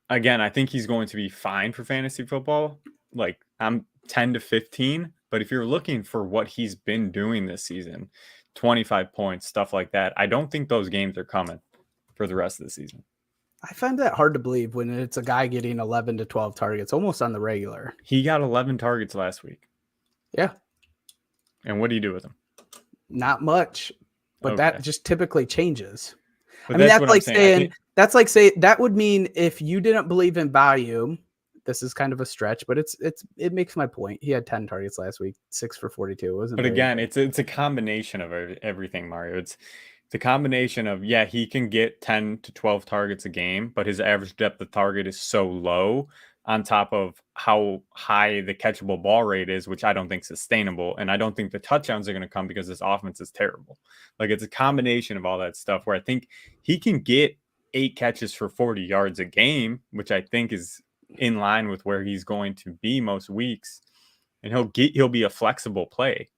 again, I think he's going to be fine for fantasy football. Like I'm 10 to 15, but if you're looking for what he's been doing this season, 25 points, stuff like that, I don't think those games are coming for the rest of the season. I find that hard to believe when it's a guy getting 11 to 12 targets almost on the regular. He got 11 targets last week. Yeah. And what do you do with him? Not much, but that just typically changes. But I mean, that's like saying that would mean if you didn't believe in value, this is kind of a stretch, but it makes my point. He had 10 targets last week, 6 for 42. But again, it's a combination of everything, Mario. It's a combination of, yeah, he can get 10 to 12 targets a game, but his average depth of target is so low on top of how high the catchable ball rate is, which I don't think is sustainable. And I don't think the touchdowns are going to come because this offense is terrible. Like it's a combination of all that stuff where I think he can get 8 catches for 40 yards a game, which I think is in line with where he's going to be most weeks. And he'll be a flexible play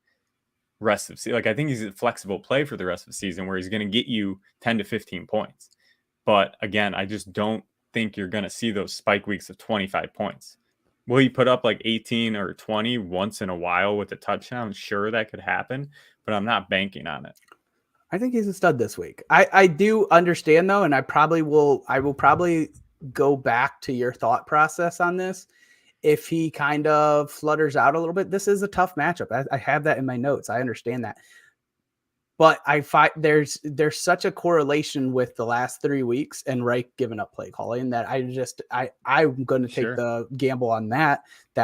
rest of season. Like I think he's a flexible play for the rest of the season where he's going to get you 10 to 15 points. But again, I just don't think you're going to see those spike weeks of 25 points. Will he put up like 18 or 20 once in a while with a touchdown? Sure, that could happen, but I'm not banking on it. I think he's a stud this week. I do understand though, and I will probably go back to your thought process on this. If he kind of flutters out a little bit, this is a tough matchup. I have that in my notes. I understand that. But I find there's such a correlation with the last 3 weeks and Reich giving up play calling that I'm going to take the gamble on that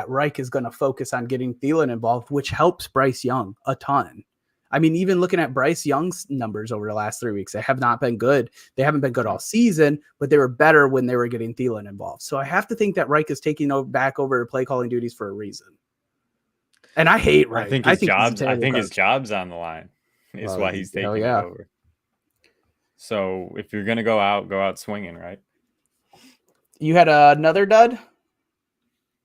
Reich is going to focus on getting Thielen involved, which helps Bryce Young a ton. I mean, even looking at Bryce Young's numbers over the last 3 weeks, they have not been good. They haven't been good all season, but they were better when they were getting Thielen involved. So I have to think that Reich is taking back over play calling duties for a reason. And I hate Reich. I think his job's on the line. Is why he's taking it over. So if you're going to go out swinging, right? You had another dud?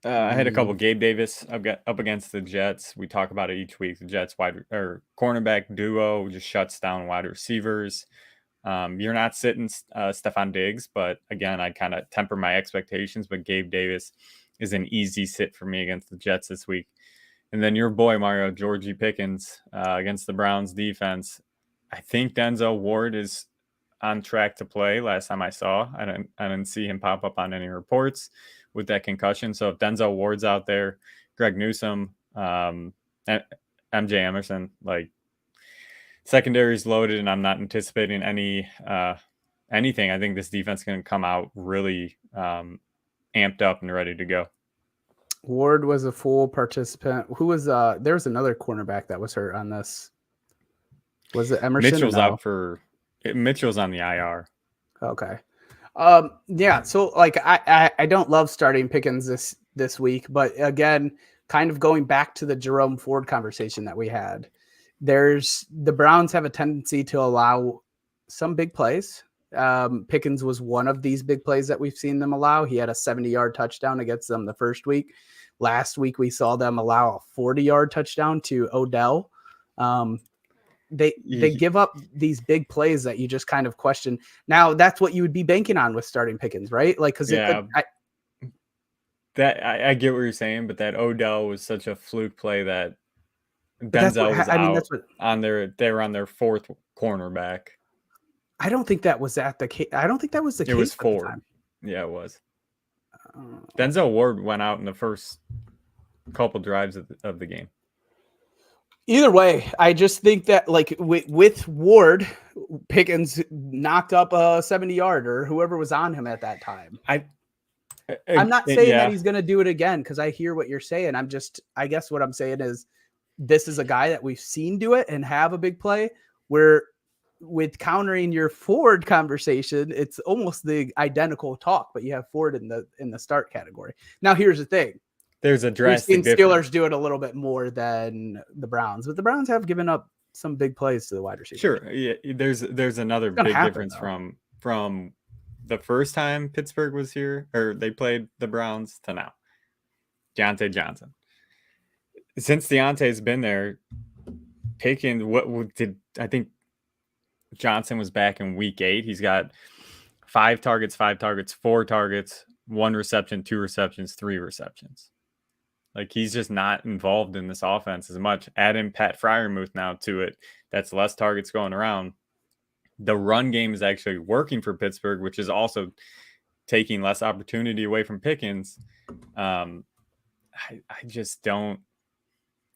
I had a couple. Gabe Davis up against the Jets. We talk about it each week. The Jets cornerback duo just shuts down wide receivers. You're not sitting Stephon Diggs, but again, I kind of temper my expectations. But Gabe Davis is an easy sit for me against the Jets this week. And then your boy, Mario, Georgie Pickens against the Browns defense. I think Denzel Ward is on track to play last time I saw. I didn't see him pop up on any reports with that concussion. So if Denzel Ward's out there, Greg Newsome, MJ Emerson, like secondary's loaded and I'm not anticipating anything. I think this defense is going to come out really amped up and ready to go. Ward was a full participant. Who was there was another cornerback that was hurt on this. Was it Emerson? Mitchell's on the IR. Okay. Yeah, so like I don't love starting Pickens this week, but again, kind of going back to the Jerome Ford conversation that we had. The Browns have a tendency to allow some big plays. Pickens was one of these big plays that we've seen them allow. He had a 70-yard touchdown against them the first week. Last week, we saw them allow a 40-yard touchdown to Odell. They give up these big plays that you just kind of question. Now, that's what you would be banking on with starting Pickens, right? Like, because I get what you're saying, but that Odell was such a fluke play that Denzel was they were on their fourth cornerback. I don't think that was the case. It was Ford. Yeah, it was. Denzel Ward went out in the first couple drives of the game. Either way, I just think that like with Ward, Pickens knocked up a 70-yarder, whoever was on him at that time. I'm not saying that he's going to do it again because I hear what you're saying. I guess what I'm saying is this is a guy that we've seen do it and have a big play where with countering your Ford conversation, it's almost the identical talk, but you have Ford in the start category. Now, here's the thing. There's a drastic difference. Steelers do it a little bit more than the Browns, but the Browns have given up some big plays to the wide receiver. Sure. Yeah. There's another big difference from the first time Pittsburgh was here or they played the Browns to now. Deontay Johnson. Since Deontay's been there, Pickens, I think Johnson was back in week 8. He's got 5 targets, 4 targets, 1 reception, 2 receptions, 3 receptions. Like, he's just not involved in this offense as much. Add in Pat Freiermuth now to it. That's less targets going around. The run game is actually working for Pittsburgh, which is also taking less opportunity away from Pickens. I just don't.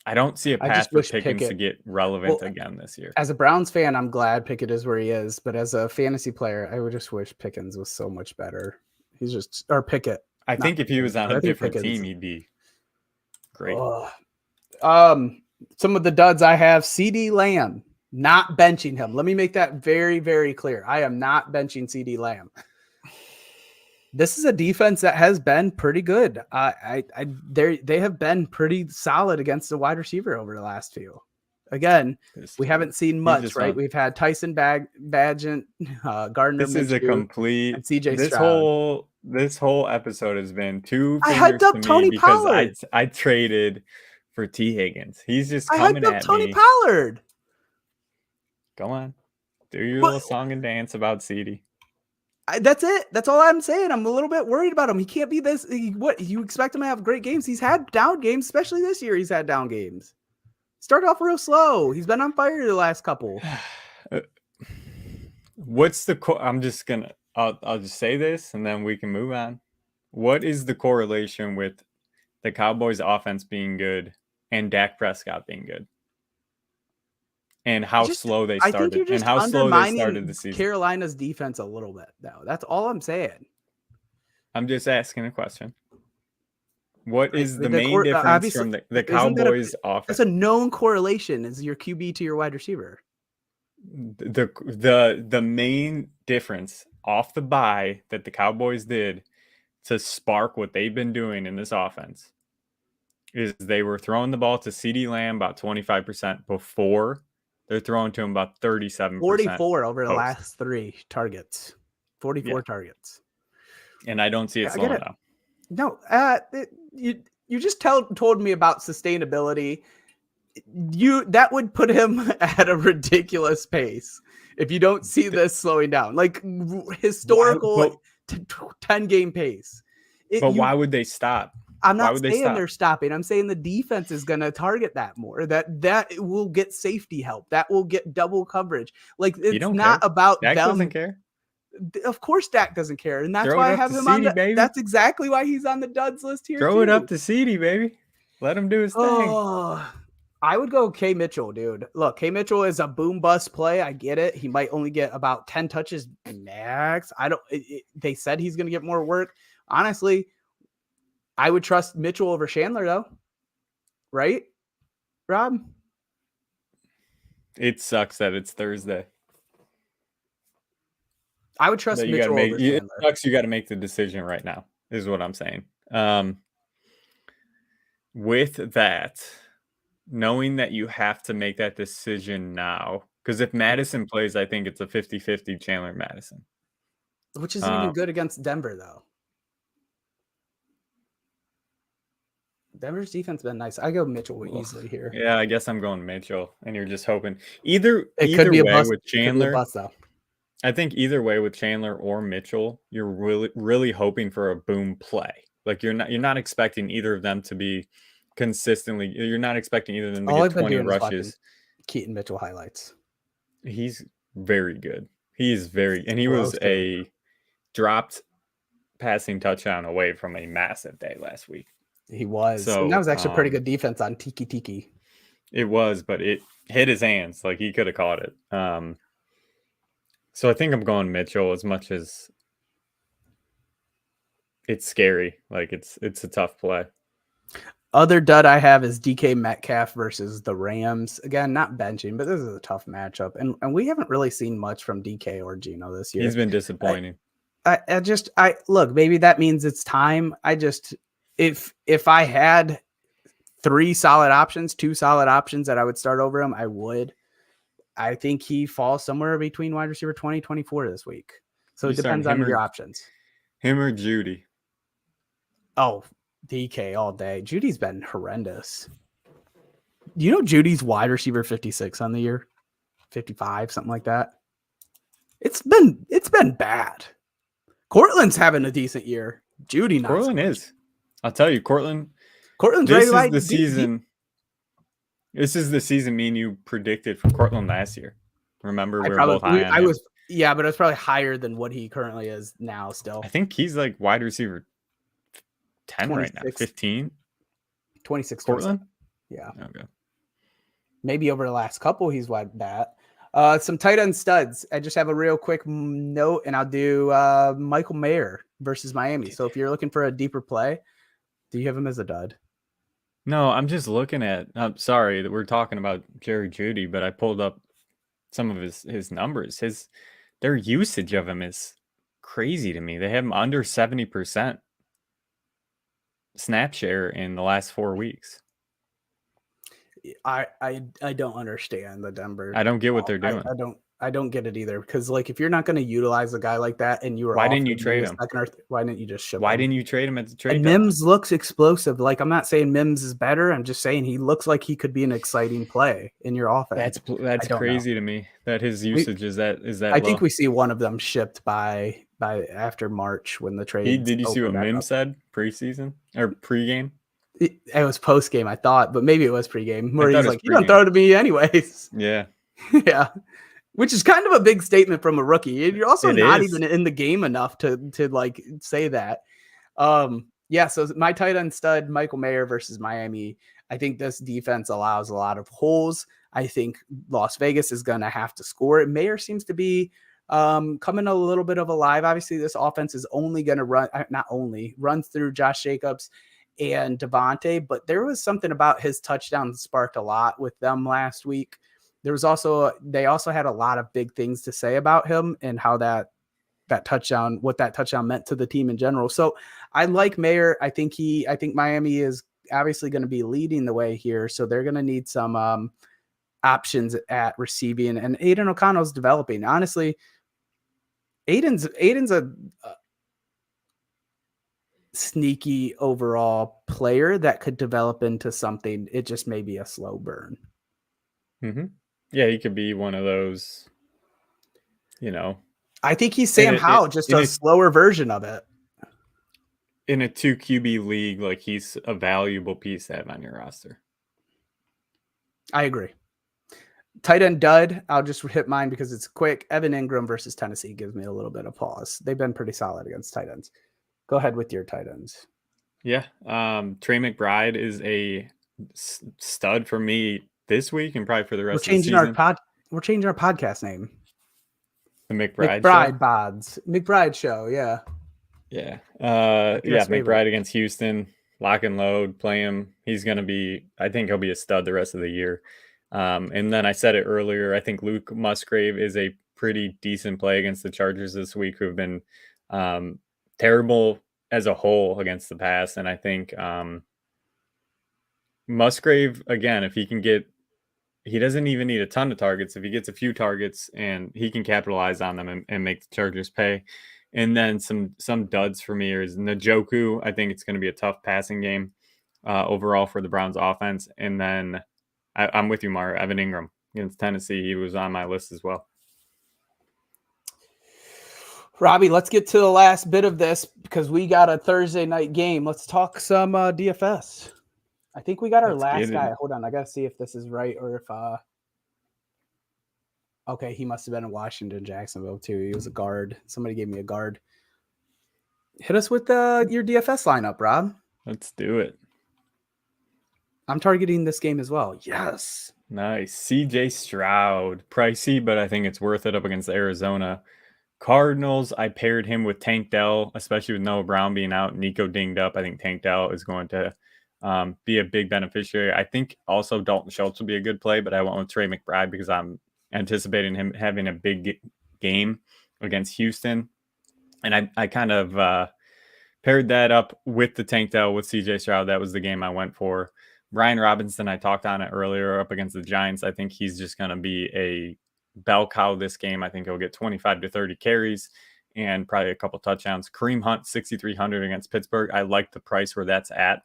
I don't see a path for Pickens to get relevant again this year. As a Browns fan, I'm glad Pickett is where he is, but as a fantasy player, I would just wish Pickens was so much better. Pickett. I think if he was on a different team, he'd be great. Some of the duds I have: CeeDee Lamb, not benching him. Let me make that very, very clear. I am not benching CeeDee Lamb. This is a defense that has been pretty good. They have been pretty solid against the wide receiver over the last few. Again, we haven't seen much, right? We've had Tyson Bagent, Gardner. This is a complete CJ Stroud. This whole episode has been two. I hyped up Tony Pollard. I traded for T. Higgins. He's just coming at me. Tony Pollard. Go on, do your little song and dance about CeeDee. That's it. That's all I'm saying. I'm a little bit worried about him. He can't be this. What you expect him to have great games? He's had down games, especially this year. He's had down games. Started off real slow. He's been on fire the last couple. What's the? I'm just gonna. I'll just say this, and then we can move on. What is the correlation with the Cowboys' offense being good and Dak Prescott being good? And how slow they started, and how slow they started the season. Carolina's defense a little bit, though. That's all I'm saying. I'm just asking a question. What is the main difference from the Cowboys' offense? It's a known correlation. Is your QB to your wide receiver? The main difference off the bye that the Cowboys did to spark what they've been doing in this offense is they were throwing the ball to CeeDee Lamb about 25% before. They're throwing to him about 37%. 44 over the last 3 targets. 44 targets. And I don't see it slowing down. No, you just told me about sustainability. That would put him at a ridiculous pace if you don't see this slowing down. Like historical 10-game pace. Why would they stop? I'm not saying they're stopping. I'm saying the defense is going to target that more. That will get safety help. That will get double coverage. Like, it's not about Dak them. Doesn't care. Of course, Dak doesn't care, and that's why I have him on. That's exactly why he's on the duds list here. Throw it up to CeeDee, baby. Let him do his thing. I would go K Mitchell, dude. Look, K Mitchell is a boom bust play. I get it. He might only get about 10 touches max. They said he's going to get more work. Honestly, I would trust Mitchell over Chandler, though. Right, Rob? It sucks that it's Thursday. I would trust Mitchell over Chandler. It sucks you got to make the decision right now, is what I'm saying. With that, knowing that you have to make that decision now, because if Madison plays, I think it's a 50-50 Chandler-Madison. Which isn't even good against Denver, though. Denver's defense has been nice. I go Mitchell easily here. Yeah, I guess I'm going Mitchell, and you're just hoping. Either could be a way bust with Chandler. Though. I think either way with Chandler or Mitchell, you're really hoping for a boom play. Like, you're not expecting either of them to be consistently. You're not expecting either of them to get 20 rushes. Keaton Mitchell highlights. He's very good. He was a dropped passing touchdown away from a massive day last week. He was. So, and that was actually pretty good defense on Tiki. It was, but it hit his hands. Like, he could have caught it. So I think I'm going Mitchell, as much as it's scary. Like, it's a tough play. Other dud I have is DK Metcalf versus the Rams. Again, not benching, but this is a tough matchup. And we haven't really seen much from DK or Geno this year. He's been disappointing. I look, maybe that means it's time. If I had 2 solid options that I would start over him, I would. I think he falls somewhere between wide receiver 20, 24 this week. So it depends on your options. Him or Judy? Oh, DK all day. Judy's been horrendous. You know Judy's wide receiver 56 on the year? 55, something like that. It's been bad. Cortland's having a decent year. Judy not Cortland so much. is. I'll tell you, Cortland's this right. This is the season me and you predicted for Cortland last year. Remember, we were both high on him. Yeah, but it was probably higher than what he currently is now still. I think he's like wide receiver 10 right now, 15. 26 Cortland? Yeah. Okay. Maybe over the last couple he's wide that. Some tight end studs. I just have a real quick note, and I'll do Michael Mayer versus Miami. So if you're looking for a deeper play, do you have him as a dud? No, I'm just looking at. I'm sorry that we're talking about Jerry Jeudy, but I pulled up some of his numbers. Their usage of him is crazy to me. They have him under 70% snap share in the last 4 weeks. I don't understand the Denver. I don't get what they're doing. I don't get it either, because like if you're not going to utilize a guy like that and you were why didn't you trade him? Why didn't you just ship Why him? didn't you trade him at the trade? And Mims looks explosive. Like, I'm not saying Mims is better. I'm just saying he looks like he could be an exciting play in your offense. That's crazy to me that his usage is that I think we see one of them shipped by after March when the trade. Did you see what Mims said preseason or pregame? It was post game, I thought, but maybe it was pregame where he's like, "You don't pre-game. throw it to me anyways." Yeah. Yeah. Which is kind of a big statement from a rookie. You're also even in the game enough to like say that. Yeah, so my tight end stud, Michael Mayer versus Miami. I think this defense allows a lot of holes. I think Las Vegas is going to have to score. Mayer seems to be coming a little bit of alive. Obviously, this offense is only going to run through Josh Jacobs and Devontae, but there was something about his touchdown that sparked a lot with them last week. They also had a lot of big things to say about him and how what that touchdown meant to the team in general. So I like Mayer. I think Miami is obviously going to be leading the way here. So they're going to need some options at receiving, and Aiden O'Connell's developing. Honestly, Aiden's a sneaky overall player that could develop into something. It just may be a slow burn. Mm-hmm. Yeah, he could be one of those, I think he's Sam Howell, just a slower version of it. In a 2 QB league, like, he's a valuable piece to have on your roster. I agree. Tight end dud, I'll just hit mine because it's quick. Evan Ingram versus Tennessee gives me a little bit of pause. They've been pretty solid against tight ends. Go ahead with your tight ends. Yeah. Trey McBride is a stud for me this week and probably for the rest of the season. We're changing our podcast name. The McBride Show, yeah. Yeah. McBride against Houston. Lock and load, play him. I think he'll be a stud the rest of the year. And then I said it earlier, I think Luke Musgrave is a pretty decent play against the Chargers this week, who have been terrible as a whole against the pass. And I think Musgrave, again, if he doesn't even need a ton of targets. If he gets a few targets and he can capitalize on them and make the Chargers pay. And then some duds for me is Njoku. I think it's going to be a tough passing game overall for the Browns offense. And then I'm with you, Mar. Evan Ingram against Tennessee. He was on my list as well. Robbie, let's get to the last bit of this because we got a Thursday night game. Let's talk some DFS. I think we got our last guy. Hold on. I got to see if this is right or if okay, he must have been in Washington, Jacksonville too. He was a guard. Somebody gave me a guard. Hit us with your DFS lineup, Rob. Let's do it. I'm targeting this game as well. Yes. Nice. CJ Stroud. Pricey, but I think it's worth it up against Arizona Cardinals. I paired him with Tank Dell, especially with Noah Brown being out. Nico dinged up. I think Tank Dell is going to be a big beneficiary. I think also Dalton Schultz will be a good play, but I went with Trey McBride because I'm anticipating him having a big game against Houston. And I kind of paired that up with the Tank Dell with CJ Stroud. That was the game I went for. Brian Robinson, I talked on it earlier up against the Giants. I think he's just going to be a bell cow this game. I think he'll get 25 to 30 carries and probably a couple touchdowns. Kareem Hunt, 6,300 against Pittsburgh. I like the price where that's at.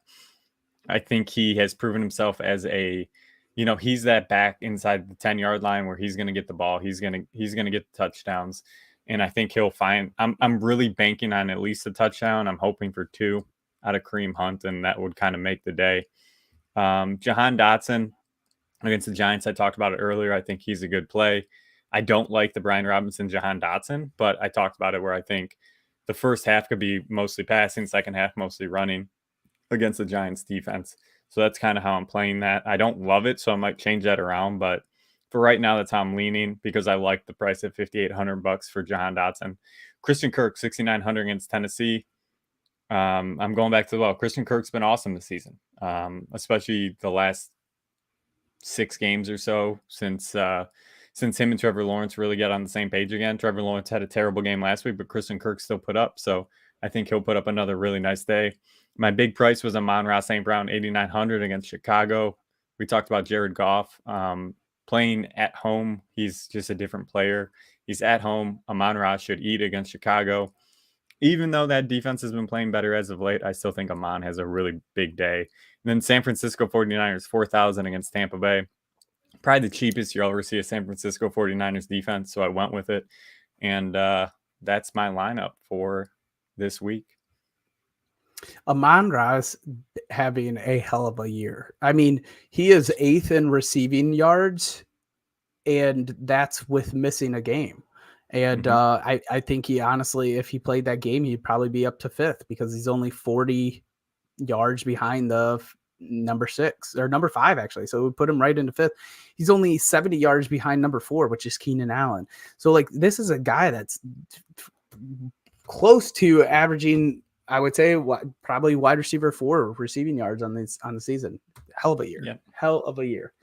I think he has proven himself as a, he's that back inside the 10-yard line where he's going to get the ball. He's going to get the touchdowns. And I think he'll find, I'm really banking on at least a touchdown. I'm hoping for 2 out of Kareem Hunt, and that would kind of make the day. Jahan Dotson against the Giants, I talked about it earlier. I think he's a good play. I don't like the Brian Robinson, Jahan Dotson, but I talked about it where I think the first half could be mostly passing, second half mostly running against the Giants defense. So that's kind of how I'm playing that. I don't love it, so I might change that around, but for right now, that's how I'm leaning because I like the price at $5,800 for Jahan Dotson. Christian Kirk, $6,900 against Tennessee. I'm going back to Christian Kirk's been awesome this season, especially the last 6 games or so since him and Trevor Lawrence really get on the same page again. Trevor Lawrence had a terrible game last week, but Christian Kirk still put up. So I think he'll put up another really nice day. My big price was Amon-Ra St. Brown, $8,900 against Chicago. We talked about Jared Goff playing at home. He's just a different player. He's at home. Amon-Ra should eat against Chicago. Even though that defense has been playing better as of late, I still think Amon has a really big day. And then San Francisco 49ers, $4,000 against Tampa Bay. Probably the cheapest you'll ever see a San Francisco 49ers defense, so I went with it. And that's my lineup for this week. Amon-Ra's having a hell of a year. I mean, he is 8th in receiving yards, and that's with missing a game. And I think he honestly, if he played that game, he'd probably be up to 5th because he's only 40 yards behind the number 6 or number 5, actually. So it would put him right into 5th. He's only 70 yards behind number 4, which is Keenan Allen. So this is a guy that's close to averaging, I would say, probably wide receiver 4 receiving yards on the season. Hell of a year. Yeah. Hell of a year.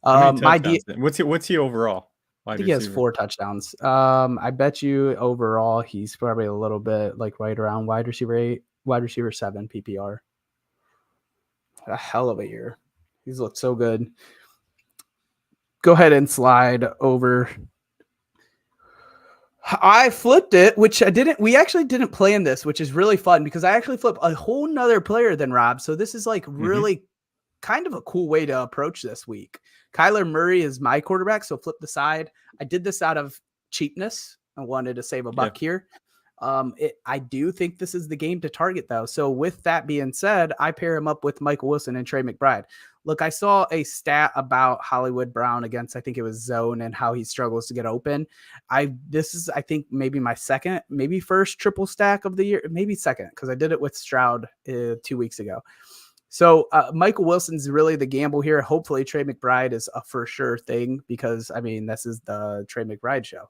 What's he overall? I think he has 4 touchdowns. I bet you overall he's probably a little bit right around wide receiver 8, wide receiver 7 PPR. A hell of a year. He's looked so good. Go ahead and slide over. I flipped it, which I didn't. We actually didn't plan this, which is really fun because I actually flipped a whole nother player than Rob. So this is really kind of a cool way to approach this week. Kyler Murray is my quarterback, so flip the side. I did this out of cheapness. I wanted to save a buck here. I do think this is the game to target, though. So with that being said, I pair him up with Michael Wilson and Trey McBride. Look, I saw a stat about Hollywood Brown against, I think it was zone, and how he struggles to get open. This is, I think, maybe my second, maybe first triple stack of the year, maybe second, because I did it with Stroud 2 weeks ago. So Michael Wilson's really the gamble here. Hopefully Trey McBride is a for sure thing because, I mean, this is the Trey McBride show.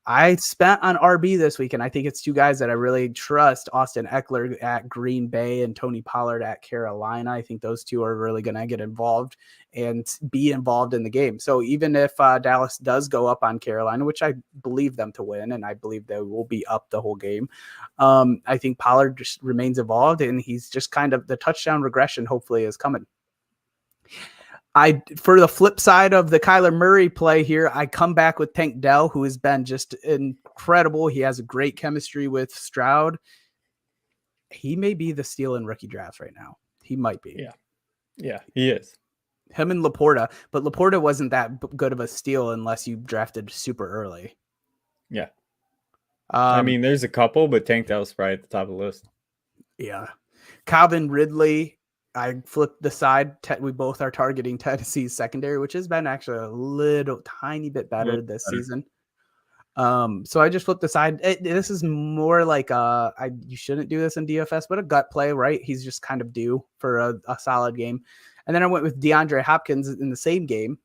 I spent on RB this week, and I think it's 2 guys that I really trust, Austin Eckler at Green Bay and Tony Pollard at Carolina. I think those 2 are really going to get involved and be involved in the game. So even if Dallas does go up on Carolina, which I believe them to win, and I believe they will be up the whole game, I think Pollard just remains involved, and he's just kind of the touchdown regression hopefully is coming. For the flip side of the Kyler Murray play here, I come back with Tank Dell, who has been just incredible. He has a great chemistry with Stroud. He may be the steal in rookie drafts right now. He might be. Yeah, he is. Him and Laporta, but Laporta wasn't that good of a steal unless you drafted super early. Yeah. I mean, there's a couple, but Tank Dell's probably at the top of the list. Yeah. Calvin Ridley, I flipped the side. We both are targeting Tennessee's secondary, which has been actually a little tiny bit better this season. So I just flipped the side. This is more like you shouldn't do this in DFS, but a gut play, right? He's just kind of due for a solid game. And then I went with DeAndre Hopkins in the same game.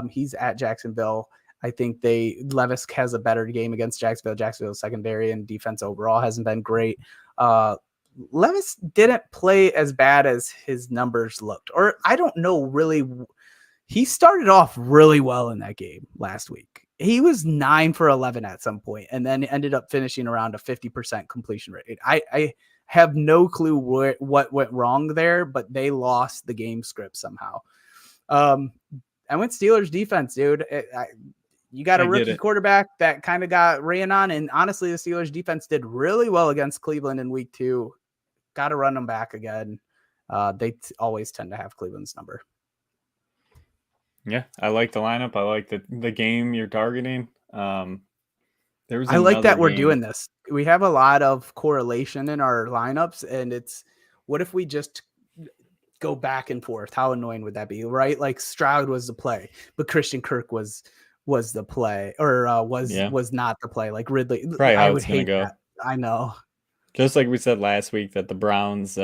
He's at Jacksonville. I think Levis has a better game against Jacksonville. Jacksonville's secondary and defense overall hasn't been great. Levis didn't play as bad as his numbers looked, or I don't know really. He started off really well in that game last week. He was 9 for 11 at some point, and then ended up finishing around a 50% completion rate. I have no clue what went wrong there, but they lost the game script somehow. I went Steelers defense, dude. You got a rookie quarterback that kind of got ran on, and honestly, the Steelers defense did really well against Cleveland in week 2. Got to run them back again. They always tend to have Cleveland's number. Yeah, I like the lineup. I like the game you're targeting. There was I like that another we're game. doing this. We have a lot of correlation in our lineups, and it's what if we just go back and forth? How annoying would that be, right? Like Stroud was the play, but Christian Kirk was the play, or was not the play. Like Ridley, Probably how I would it's gonna hate go. that. I know. Just like we said last week that the Browns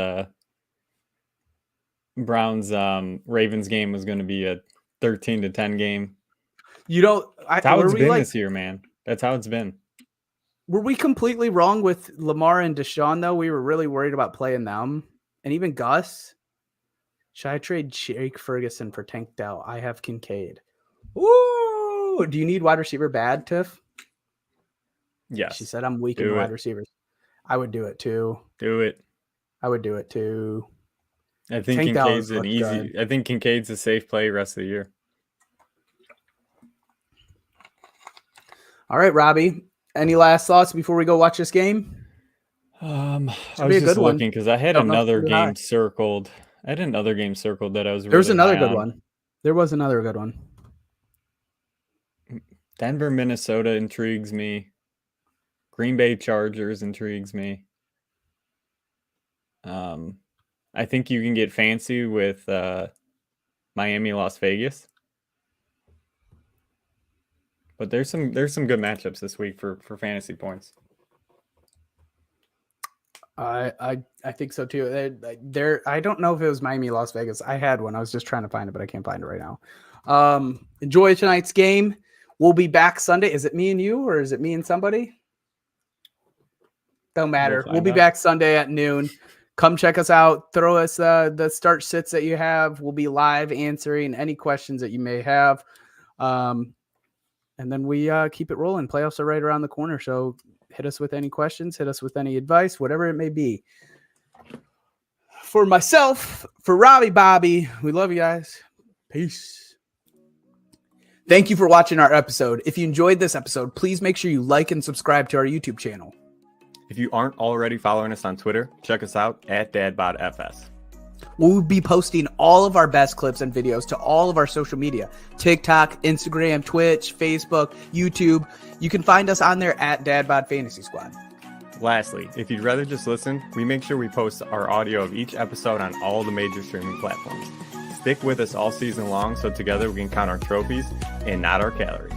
Ravens game was going to be a 13-10 game. That's how it's been this year, man. That's how it's been. Were we completely wrong with Lamar and Deshaun, though? We were really worried about playing them. And even Gus. Should I trade Jake Ferguson for Tank Dell? I have Kincaid. Ooh! Do you need wide receiver bad, Tiff? Yes. She said I'm weak in wide receivers. I would do it, too. Do it. I would do it, too. I think Kincaid's an easy. Good. I think Kincaid's a safe play rest of the year. All right, Robbie. Any last thoughts before we go watch this game? I was just looking because I had another game circled. I had another game circled that I was. There was another good one. There was another good one. Denver, Minnesota intrigues me. Green Bay Chargers intrigues me. I think you can get fancy with Miami, Las Vegas. But there's some good matchups this week for fantasy points. I think so too. I don't know if it was Miami, Las Vegas. I had one. I was just trying to find it, but I can't find it right now. Enjoy tonight's game. We'll be back Sunday. Is it me and you, or is it me and somebody? Don't matter. We'll be back Sunday at noon. Come check us out. Throw us the start sits that you have. We'll be live answering any questions that you may have. And then we keep it rolling. Playoffs are right around the corner. So hit us with any questions. Hit us with any advice, whatever it may be. For myself, for Robbie, Bobby, we love you guys. Peace. Thank you for watching our episode. If you enjoyed this episode, please make sure you like and subscribe to our YouTube channel. If you aren't already following us on Twitter, check us out at DadBodFS. We'll be posting all of our best clips and videos to all of our social media. TikTok, Instagram, Twitch, Facebook, YouTube. You can find us on there at DadBod Fantasy Squad. Lastly, if you'd rather just listen, we make sure we post our audio of each episode on all the major streaming platforms. Stick with us all season long so together we can count our trophies and not our calories.